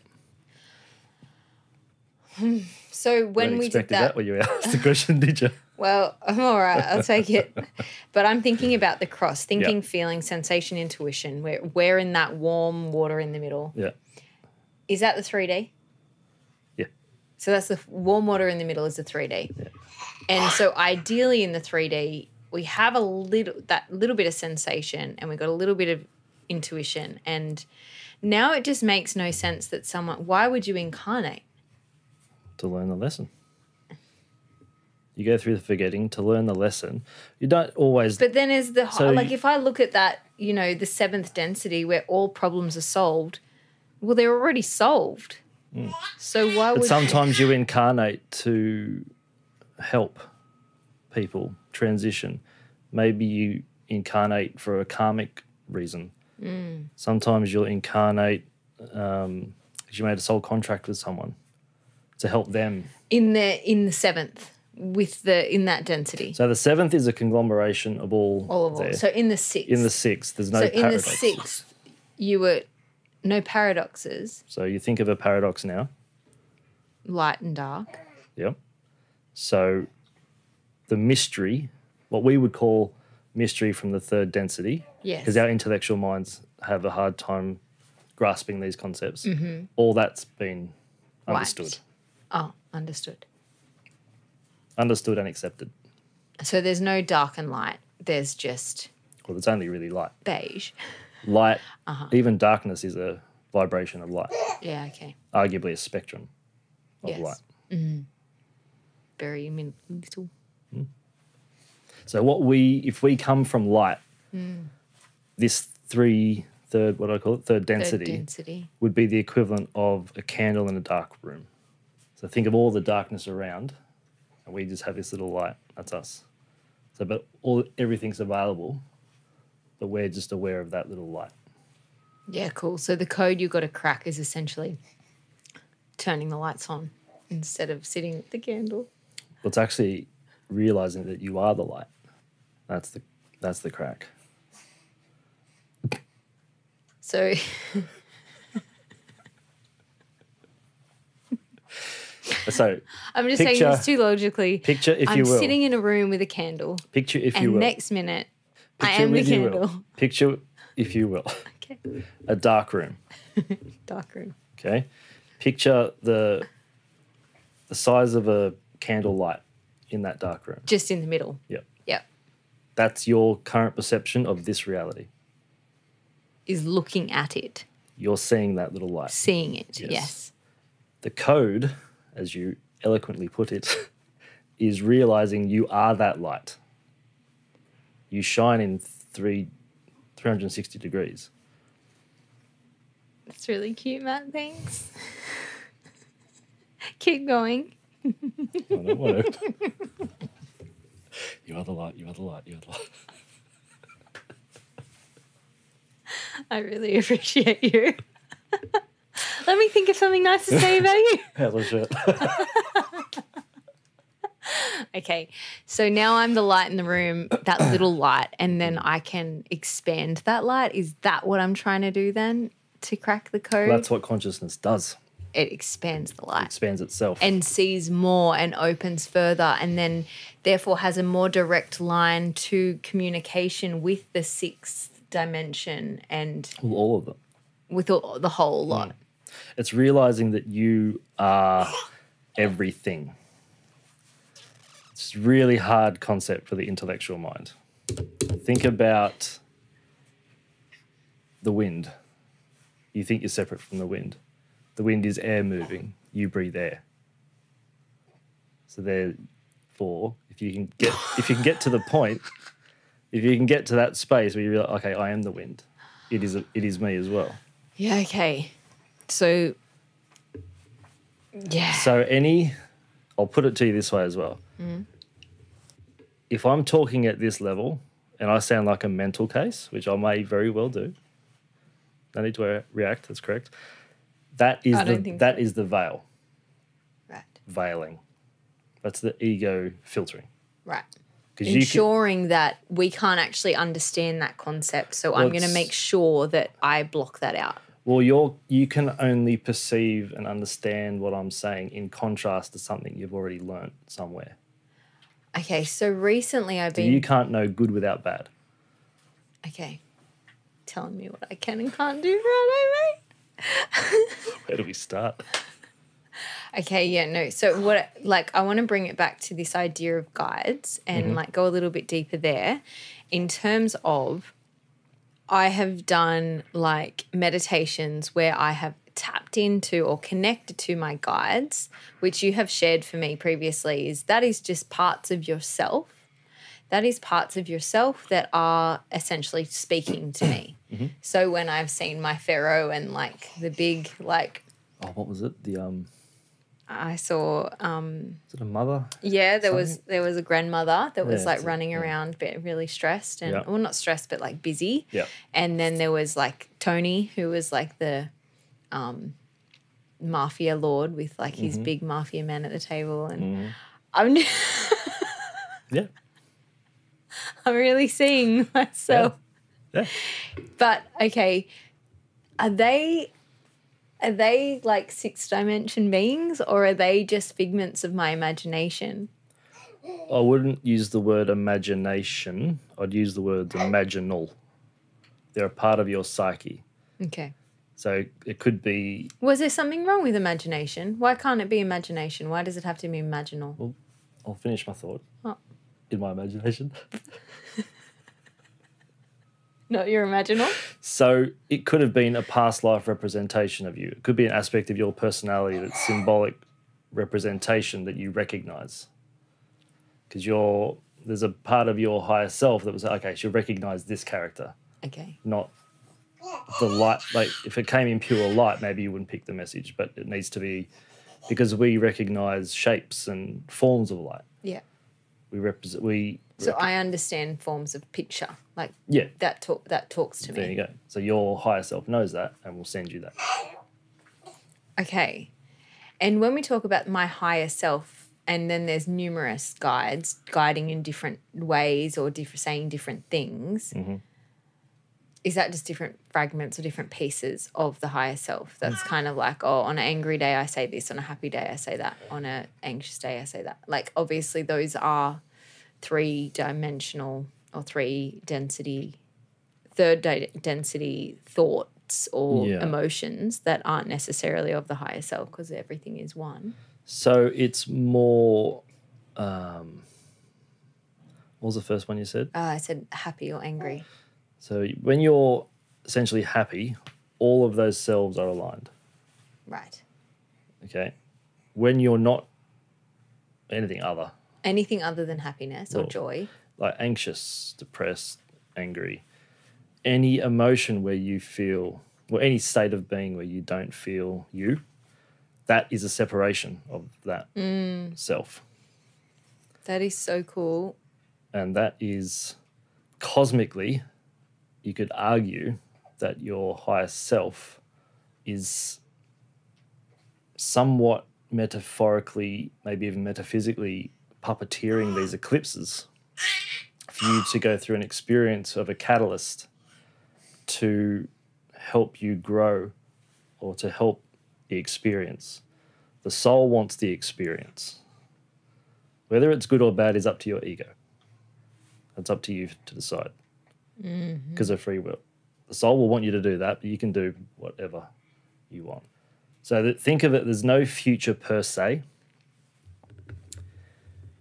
So when we did that when you asked the question, did you? Well, I'm all right. I'll take it. But I'm thinking about the cross, thinking, feeling, sensation, intuition. We're in that warm water in the middle. Yeah. Is that the 3D? Yeah. So that's the warm water in the middle is the 3D. Yeah. And so ideally in the 3D, we have that little bit of sensation and we've got a little bit of intuition. And now it just makes no sense that why would you incarnate? To learn the lesson. You go through the forgetting to learn the lesson. You don't always... But then if I look at that, the 7th density where all problems are solved, well, they're already solved. So why would... But sometimes you incarnate to help people transition. Maybe you incarnate for a karmic reason. Sometimes you'll incarnate because you made a soul contract with someone to help them. In the 7th. In that density. So the 7th is a conglomeration of all of all. So in the 6th. In the 6th, there's no paradox. In the 6th, you were no paradoxes. So you think of a paradox now. Light and dark. Yep. So the mystery, what we would call mystery from the 3rd density, because our intellectual minds have a hard time grasping these concepts, all that's been understood. Wiped. Oh, understood. Understood and accepted. So there's no dark and light. There's just... Well, there's only really light. Beige. Light, even darkness is a vibration of light. Yeah, okay. Arguably a spectrum of light. Very little. So if we come from light, this third density would be the equivalent of a candle in a dark room. So think of all the darkness around, and we just have this little light. That's us. So, but everything's available, but we're just aware of that little light. Yeah, cool. So the code you've got to crack is essentially turning the lights on instead of sitting with the candle. Well, it's actually realizing that you are the light. That's the crack. So... So I'm just saying this too logically. Picture, if I'm you will. sitting in a room with a candle. Picture, if you And will. next minute, I Picture am the with you will. candle. Picture, if you will. Okay. A dark room. Dark room. Okay. Picture the size of a candle light in that dark room. Just in the middle. Yep. Yep. That's your current perception of this reality. Is looking at it. You're seeing that little light. Seeing it, yes. The code, as you eloquently put it, is realizing you are that light. You shine in 360 degrees. That's really cute, Matt. Thanks. Keep going. I don't want to. You are the light, you are the light, you are the light. I really appreciate you. Let me think of something nice to say about you. Hell shit. Okay, so now I'm the light in the room, that little light, and then I can expand that light. Is that what I'm trying to do then to crack the code? Well, that's what consciousness does. It expands the light. It expands itself. And sees more and opens further, and then therefore has a more direct line to communication with the sixth dimension and Well, all of them. with the whole lot. It's realizing that you are everything. It's a really hard concept for the intellectual mind. Think about the wind. You think you're separate from the wind. The wind is air moving. You breathe air. So therefore, if you can get to the point, if you can get to that space where you realize, okay, I am the wind. It is me as well. Yeah, okay. So, yeah. So I'll put it to you this way as well. If I'm talking at this level and I sound like a mental case, which I may very well do, I need to react, that's correct. That is the veil. Right. Veiling. That's the ego filtering. Right. Because ensuring that we can't actually understand that concept. So I'm going to make sure that I block that out. Well, you can only perceive and understand what I'm saying in contrast to something you've already learnt somewhere. Okay, so recently I've been... You can't know good without bad. Okay. Telling me what I can and can't do, right, mate? Where do we start? Okay, yeah, no. So I want to bring it back to this idea of guides and go a little bit deeper there in terms of I have done meditations where I have tapped into or connected to my guides, which you have shared for me previously, that is just parts of yourself. That is parts of yourself that are essentially speaking to me. So when I've seen my pharaoh and the big what was it? I saw is it a mother? Yeah, there was a grandmother that was running around really stressed and well, not stressed but busy. Yeah. And then there was Tony, who was the mafia lord with his big mafia men at the table, and I'm yeah. I'm really seeing myself. Yeah. But okay, are they sixth dimension beings, or are they just figments of my imagination? I wouldn't use the word imagination. I'd use the word imaginal. They're a part of your psyche. Okay. So it could be... Was there something wrong with imagination? Why can't it be imagination? Why does it have to be imaginal? Well, I'll finish my thought. Oh. In my imagination. Not your imaginal? So it could have been a past life representation of you. It could be an aspect of your personality that's symbolic representation that you recognize. Because there's a part of your higher self that was, okay, she'll recognize this character. Okay. Not the light. If it came in pure light, maybe you wouldn't pick the message, but it needs to be, because we recognize shapes and forms of light. Yeah. So I understand forms of picture. That talks to me. There you go. So your higher self knows that and will send you that. Okay. And when we talk about my higher self, and then there's numerous guides guiding in different ways or saying different things, is that just different fragments or different pieces of the higher self? That's kind of like, oh, on an angry day I say this, on a happy day I say that, on an anxious day I say that. Like, obviously those are three-dimensional or third density thoughts or emotions that aren't necessarily of the higher self, because everything is one. So it's more, what was the first one you said? I said happy or angry. So when you're essentially happy, all of those selves are aligned. Right. Okay. When you're not anything other than happiness or joy. Like anxious, depressed, angry, any emotion where you feel, or any state of being where you don't feel you, that is a separation of that self. That is so cool. And that is cosmically, you could argue that your higher self is somewhat metaphorically, maybe even metaphysically, puppeteering these eclipses for you to go through an experience of a catalyst to help you grow or to help the experience. The soul wants the experience. Whether it's good or bad is up to your ego. It's up to you to decide because of free will. The soul will want you to do that, but you can do whatever you want. So think of it, there's no future per se.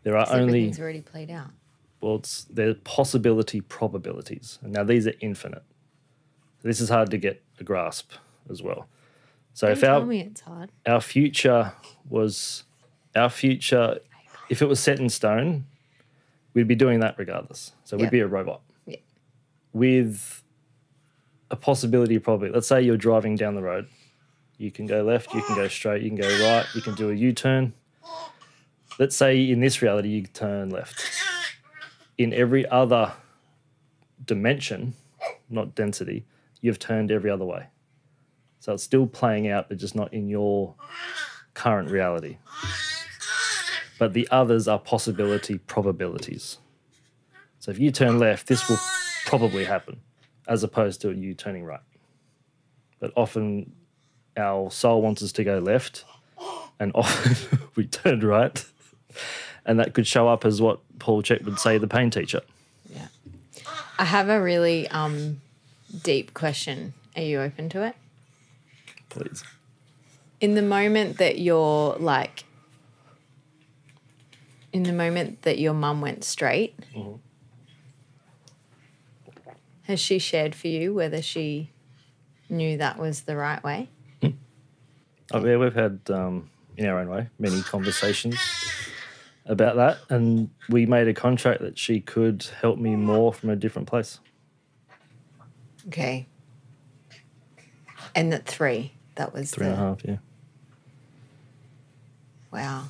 There are only... Everything's already played out. Well, they're possibility probabilities. And now these are infinite. This is hard to get a grasp as well. So Don't tell me it's hard. If our future, if it was set in stone, we'd be doing that regardless. So we'd be a robot. Yeah. With a possibility probability. Let's say you're driving down the road. You can go left, you can go straight, you can go right, you can do a U-turn. Let's say in this reality you turn left. In every other dimension, not density, you've turned every other way. So it's still playing out, but just not in your current reality. But the others are possibility probabilities. So if you turn left, this will probably happen, as opposed to you turning right. But often our soul wants us to go left, and often we turn right. And that could show up as what Paul Check would say, the pain teacher. Yeah. I have a really deep question. Are you open to it? Please. In the moment that your mum went straight, has she shared for you whether she knew that was the right way? Oh, yeah, we've had, in our own way, many conversations about that, and we made a contract that she could help me more from a different place. Okay. And at 3, that was 3.5, yeah. Wow.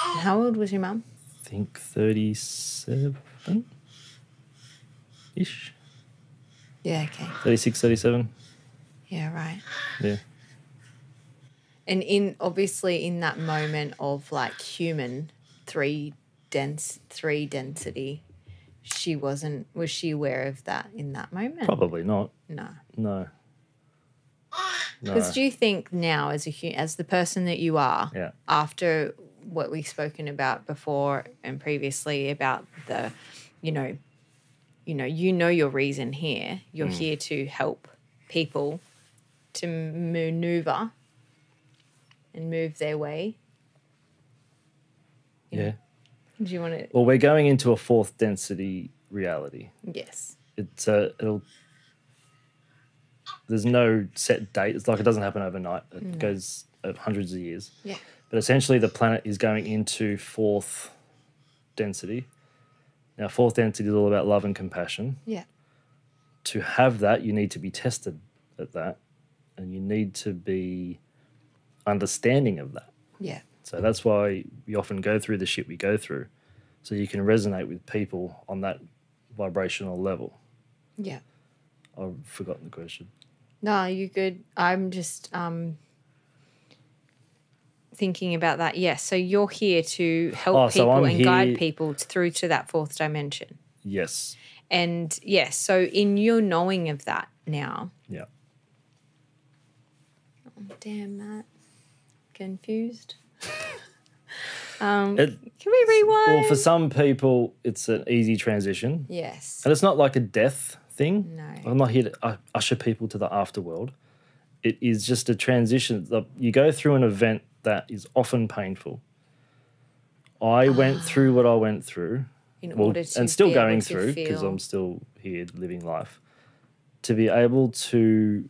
And how old was your mum? I think 37-ish. Yeah, okay. 36, 37. Yeah, right. Yeah. And obviously in that moment of like human 3 density, was she aware of that in that moment? Probably not. No. No. Because do you think now as the person that you are, after what we've spoken about before and previously about the, you know your reason here, you're here to help people to maneuver and move their way. Yeah. Do you want to? Well, we're going into a 4th density reality. Yes. There's no set date. It's like it doesn't happen overnight. It goes hundreds of years. Yeah. But essentially the planet is going into 4th density. Now, 4th density is all about love and compassion. Yeah. To have that, you need to be tested at that, and you need to be understanding of that. Yeah. So that's why we often go through the shit we go through, so you can resonate with people on that vibrational level. Yeah. I've forgotten the question. No, you're good. I'm just thinking about that. Yes, so you're here to help people and guide people through to that 4th dimension. Yes. And yes, so in your knowing of that now. Yeah. Oh, damn, Matt. Confused. Can we rewind? Well, for some people, it's an easy transition. Yes. And it's not like a death thing. No. I'm not here to usher people to the afterworld. It is just a transition. You go through an event that is often painful. I went through what I went through. In order to and still be going able to through because feel- I'm still here living life. To be able to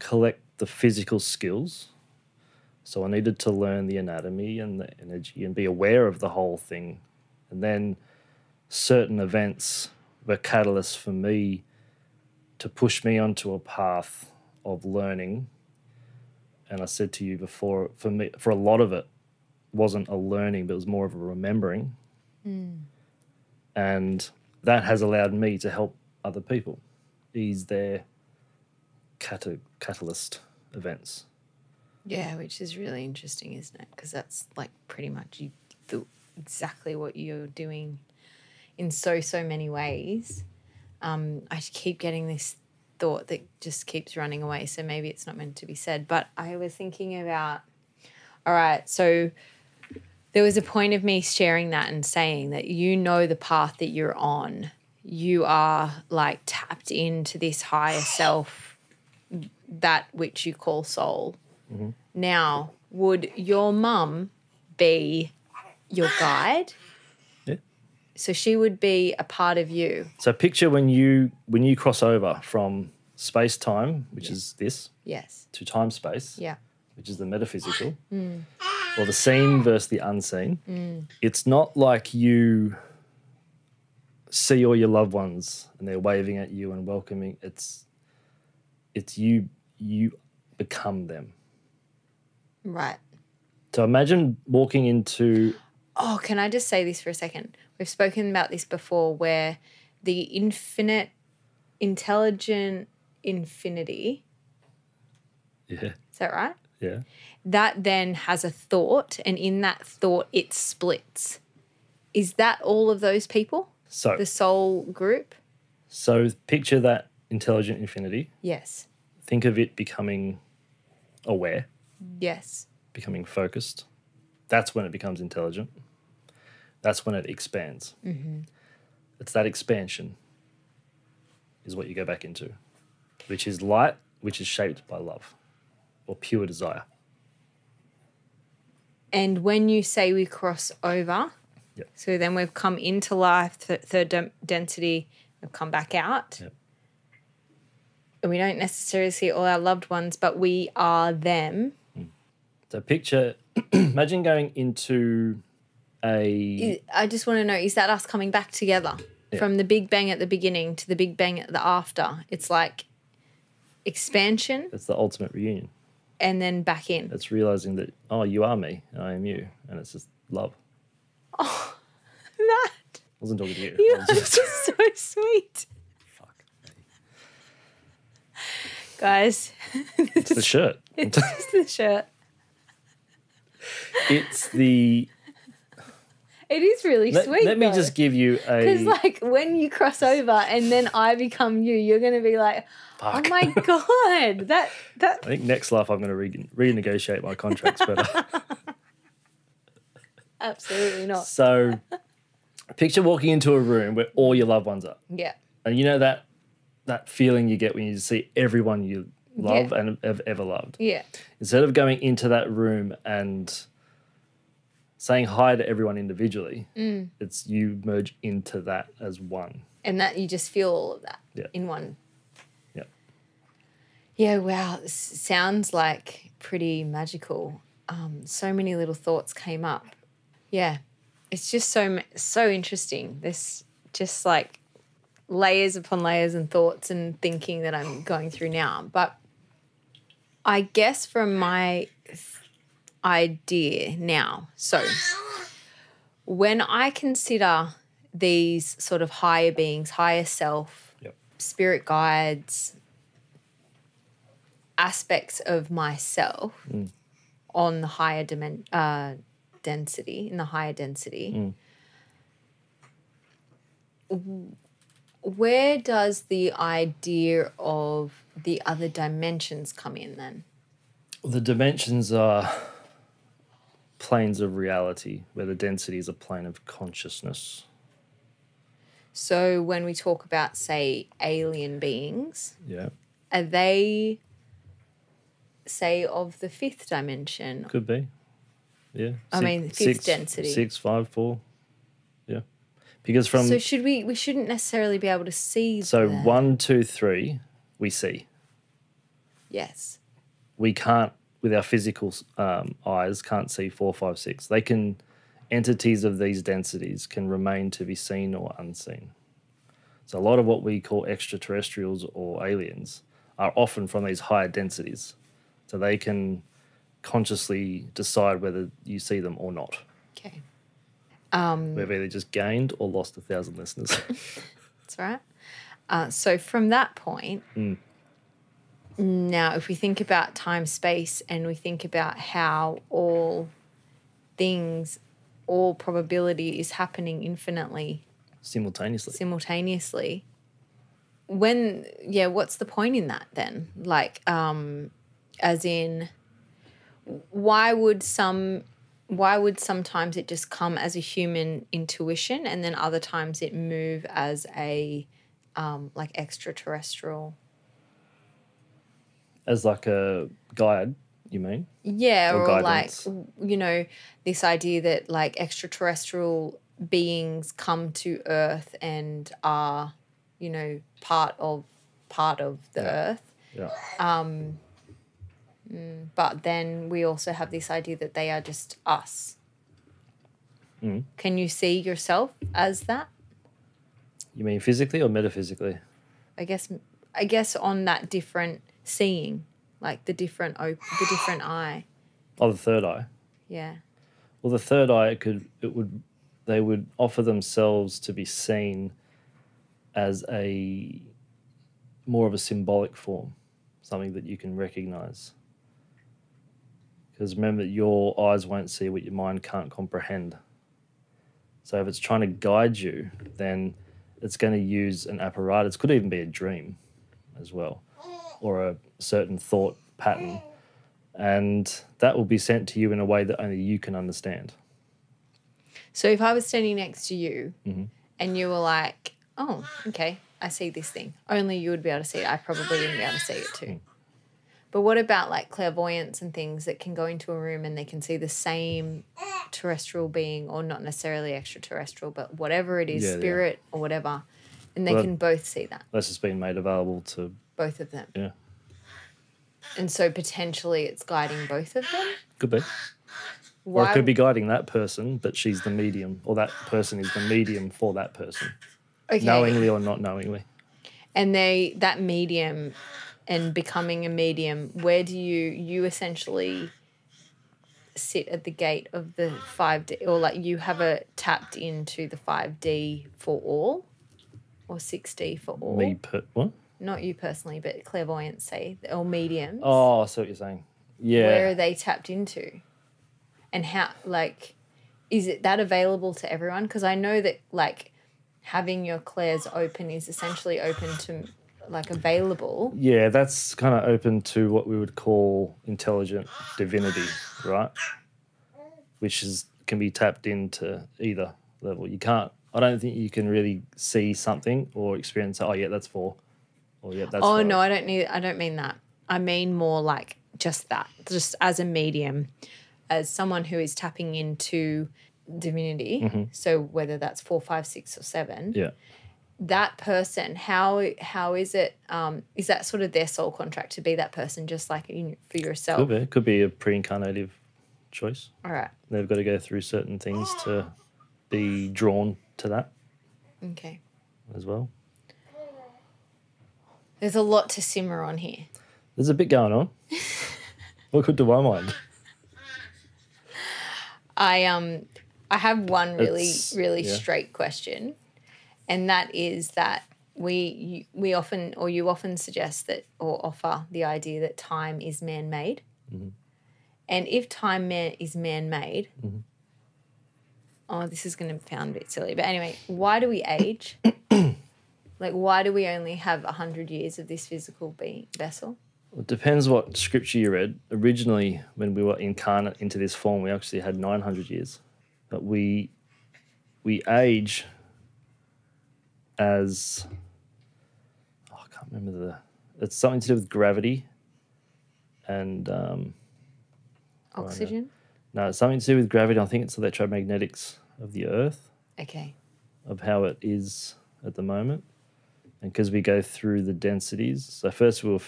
collect the physical skills. So I needed to learn the anatomy and the energy and be aware of the whole thing. And then certain events were catalysts for me to push me onto a path of learning. And I said to you before, for me, for a lot of it, wasn't a learning, but it was more of a remembering. And that has allowed me to help other people ease their catalyst events. Yeah, which is really interesting, isn't it? Because that's like pretty much exactly what you're doing in so many ways. I keep getting this thought that just keeps running away, so maybe it's not meant to be said. But I was thinking about, all right, so there was a point of me sharing that and saying that you know the path that you're on. You are like tapped into this higher self, that which you call soul. Mm-hmm. Now, would your mum be your guide? Yeah. So she would be a part of you. So picture when you cross over from space-time, which is this, Yes. to time-space, Yeah. which is the metaphysical, or the seen versus the unseen. It's not like you see all your loved ones and they're waving at you and welcoming. It's you become them. Right. So imagine walking into... Oh, can I just say this for a second? We've spoken about this before, where the intelligent infinity, Yeah, is that right? yeah. That then has a thought, and in that thought it splits. Is that all of those people? So, The soul group? so picture that intelligent infinity. Yes. Think of it becoming aware, Yes. becoming focused. That's when it becomes intelligent. That's when it expands. Mm-hmm. It's that expansion is what you go back into, which is light, which is shaped by love or pure desire. And when you say we cross over, Yep. so then we've come into life, third density, we've come back out. Yep. And we don't necessarily see all our loved ones, but we are them. So picture, imagine going into I just want to know, is that us coming back together? Yeah. From the Big Bang at the beginning to the Big Bang at the after? It's like expansion it's the ultimate reunion. and then back in. It's realizing that, oh, you are me and I am you. And it's just love. Oh, Matt, I wasn't talking to you. you I are was just so sweet. fuck me. Guys, It's the shirt. it's just the shirt. It's the... It is really sweet. Let me though. just give you a... Because, like, when you cross over and then I become you, you're going to be like, Fuck. oh, my God. That. I think next life I'm going to renegotiate my contracts better. Absolutely not. So picture walking into a room where all your loved ones are. Yeah. And you know that feeling you get when you see everyone you love Yeah. and have ever loved. Yeah. Instead of going into that room and saying hi to everyone individually, it's you merge into that as one. And that you just feel all of that Yeah. in one. Yeah. Yeah, wow. This sounds like pretty magical. So many little thoughts came up. Yeah. It's just so interesting. There's just like layers upon layers and thoughts and thinking that I'm going through now. But I guess from my idea now, so when I consider these sort of higher beings, higher self, Yep. spirit guides, aspects of myself on the higher density, in the higher density, where does the idea of the other dimensions come in then? The dimensions are planes of reality, where the density is a plane of consciousness. So when we talk about, say, alien beings, Yeah. are they, say, of the fifth dimension? Could be. Yeah. I mean, fifth density. 6, 5, 4. Yeah. Because from... So we shouldn't necessarily be able to see So that. 1, 2, 3, we see. Yes. We can't, with our physical eyes, can't see 4, 5, 6. They can... Entities of these densities can remain to be seen or unseen. So a lot of what we call extraterrestrials or aliens are often from these higher densities. So they can consciously decide whether you see them or not. Okay. We've either just gained or lost 1,000 listeners. That's right. So from that point, now if we think about time, space, and we think about how all things, all probability is happening infinitely Simultaneously. what's the point in that then? Like, as in, why would sometimes it just come as a human intuition and then other times it move as a like extraterrestrial? As like a guide, you mean? Yeah, or like, guidance. this idea that like extraterrestrial beings come to Earth and are, part of the Earth. Yeah. But then we also have this idea that they are just us. Can you see yourself as that? You mean physically or metaphysically? I guess on that different seeing, like the different eye. Oh, the third eye. Yeah. Well, the third eye they would offer themselves to be seen as a more of a symbolic form, something that you can recognize. Because remember, your eyes won't see what your mind can't comprehend. So if it's trying to guide you, then it's going to use an apparatus. Could even be a dream as well, or a certain thought pattern. And that will be sent to you in a way that only you can understand. So if I was standing next to you and you were like, oh, okay, I see this thing. Only you would be able to see it. I probably wouldn't be able to see it too. But what about like clairvoyance and things that can go into a room and they can see the same terrestrial being, or not necessarily extraterrestrial, but whatever it is, spirit or whatever, and they can both see that. That's just been made available to both of them. Yeah. And so potentially it's guiding both of them? Could be. Or it could be guiding that person, but she's the medium, or that person is the medium for that person. Okay. Knowingly or not knowingly. And that medium and becoming a medium, where do you essentially sit at the gate of the 5D, or like you have tapped into the 5D for all, or 6D for all? What? Not you personally, but clairvoyants say, or mediums. Oh, I see what you're saying. Yeah. Where are they tapped into? And how, like, is it that available to everyone? Because I know that, like, having your clairs open is essentially open to, like, available. Yeah, that's kind of open to what we would call intelligent divinity, right? Which can be tapped into either level. I don't think you can really see something or experience, oh, yeah, that's 4. Or, yeah, that's 5. No, I don't mean that. I mean more like just that, just as a medium, as someone who is tapping into divinity. So whether that's 4, 5, 6, or 7. Yeah. That person, how is it? Is that sort of their soul contract to be that person, just like for yourself? Could be a pre-incarnative choice. All right. They've got to go through certain things to be drawn to that. Okay. As well. There's a lot to simmer on here. There's a bit going on. What could do my mind? I have one really straight question, and that is that you often suggest that, or offer the idea that time is man-made. And if time is man-made, oh, this is going to sound a bit silly, but anyway, why do we age? Like, why do we only have 100 years of this physical vessel? It depends what scripture you read. Originally, when we were incarnate into this form, we actually had 900 years. But we age as... Oh, I can't remember it's something to do with gravity and... Oxygen? No, it's something to do with gravity. I think it's electromagnetics of the Earth. Okay. Of how it is at the moment. And because we go through the densities. So first we were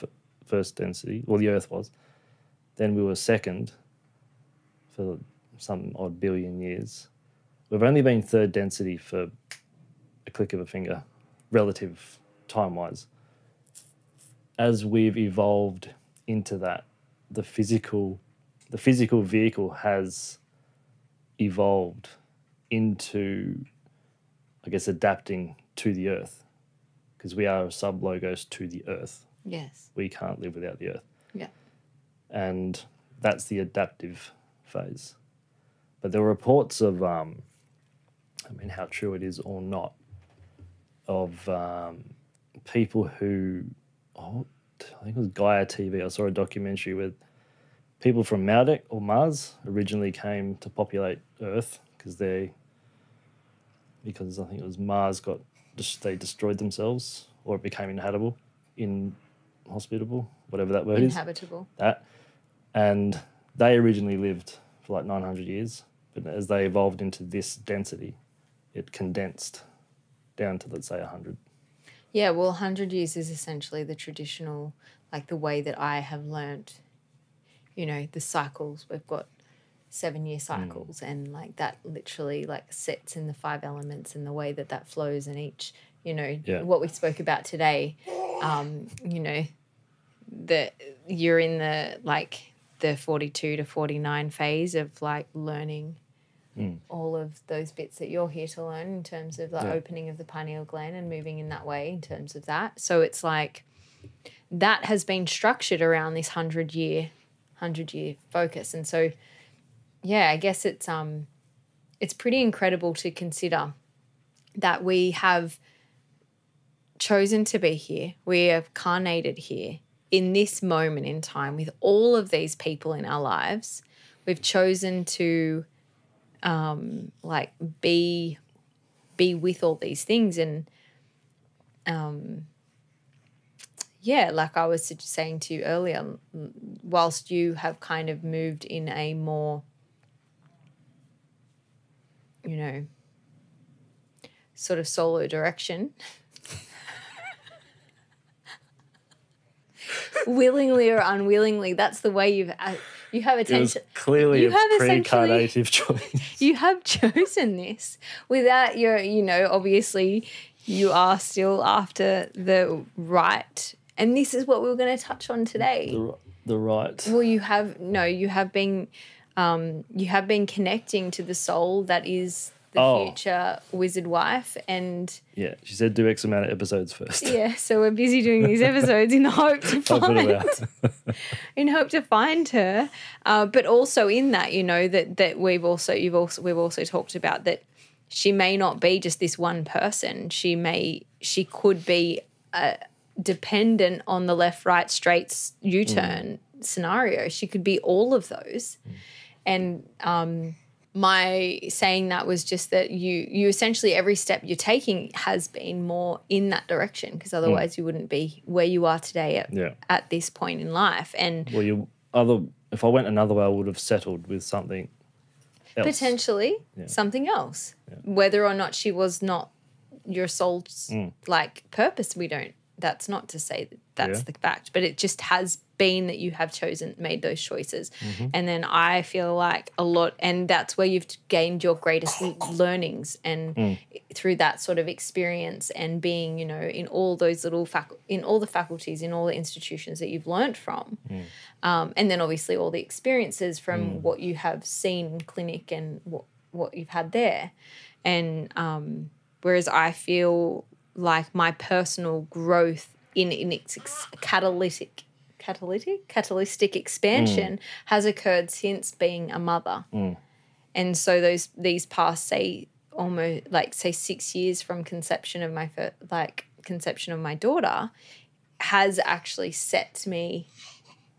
first density, well, the Earth was. Then we were second for some odd billion years. We've only been third density for a click of a finger, relative time-wise. As we've evolved into that, the physical vehicle has evolved into, I guess, adapting to the Earth, because we are a sub-logos to the Earth. Yes. We can't live without the Earth. Yeah. And that's the adaptive phase. But there were reports of, how true it is or not, of people who, I think it was Gaia TV, I saw a documentary with people from Maldek or Mars originally came to populate Earth because I think it was Mars they destroyed themselves, or it became inhospitable, whatever that word is. Inhabitable. That. And they originally lived for like 900 years, but as they evolved into this density, it condensed down to, let's say, 100. Yeah, well, 100 years is essentially the traditional, like the way that I have learnt, the cycles. We've got 7-year cycles and like that literally like sets in the 5 elements and the way that flows in each, what we spoke about today, that you're in the 42 to 49 phase of like learning all of those bits that you're here to learn in terms of the opening of the pineal gland and moving in that way in terms of that. So it's like that has been structured around this 100-year focus. And so, yeah, I guess it's pretty incredible to consider that we have chosen to be here. We have carnated here in this moment in time with all of these people in our lives. We've chosen to be with all these things. And like I was saying to you earlier, whilst you have kind of moved in a more, sort of solo direction, willingly or unwillingly, that's the way you have attention. It was clearly a pre-carnative choice. You have chosen this without your, obviously you are still after the right. And this is what we were going to touch on today. The right. Well, you have been connecting to the soul that is the future wizard wife. And yeah, she said do X amount of episodes first. Yeah, so we're busy doing these episodes in the hope to find her. But also in that, that we've also talked about that she may not be just this one person. She could be dependent on the left, right, straight U-turn scenario. She could be all of those. And my saying that was just that you essentially every step you're taking has been more in that direction, because otherwise you wouldn't be where you are today at this point in life. And if I went another way, I would have settled with something else. Potentially something else. Whether or not she was not your soul's purpose, that's not to say that that's the fact, but it just has been that you have made those choices. And then I feel like a lot, and that's where you've gained your greatest learnings, and through that sort of experience and being, in all those in all the faculties, in all the institutions that you've learned from. And then obviously all the experiences from what you have seen in clinic and what you've had there. And whereas I feel like my personal growth in its catalytic expansion has occurred since being a mother. And so these past, say, almost like say 6 years from conception of my daughter has actually set me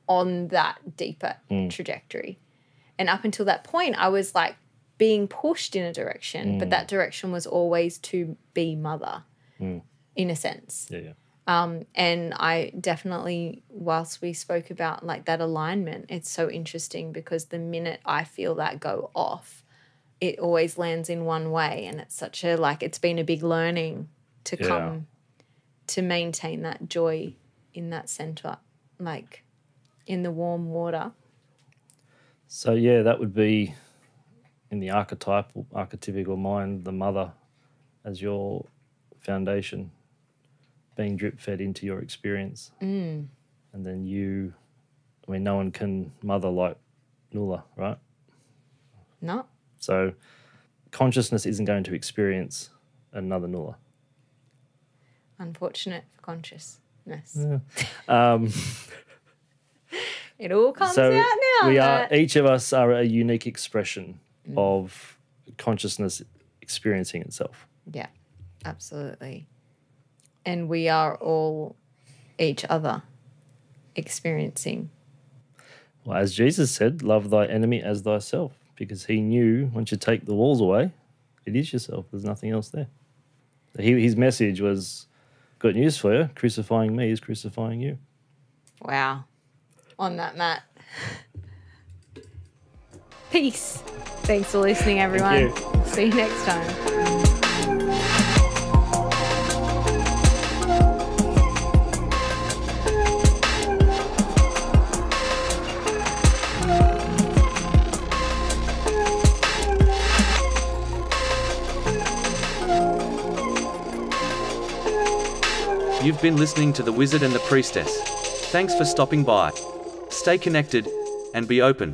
on that deeper trajectory. And up until that point, I was like being pushed in a direction, but that direction was always to be mother in a sense. Yeah. And I definitely, whilst we spoke about like that alignment, it's so interesting because the minute I feel that go off, it always lands in one way. And it's such a, like, it's been a big learning to come to maintain that joy in that center, like in the warm water. So, yeah, that would be in the archetypical mind, the mother as your foundation, being drip fed into your experience. And then you, I mean, no one can mother like Nuala, right? No. So consciousness isn't going to experience another Nuala. Unfortunate for consciousness. Yeah. It all comes out now. Each of us are a unique expression of consciousness experiencing itself. Yeah, absolutely. And we are all each other experiencing. Well, as Jesus said, love thy enemy as thyself, because he knew once you take the walls away, it is yourself. There's nothing else there. His message was, got news for you, crucifying me is crucifying you. Wow. On that, Matt. Peace. Thanks for listening, everyone. Thank you. See you next time. You've been listening to The Wizard and the Priestess. Thanks for stopping by. Stay connected and be open.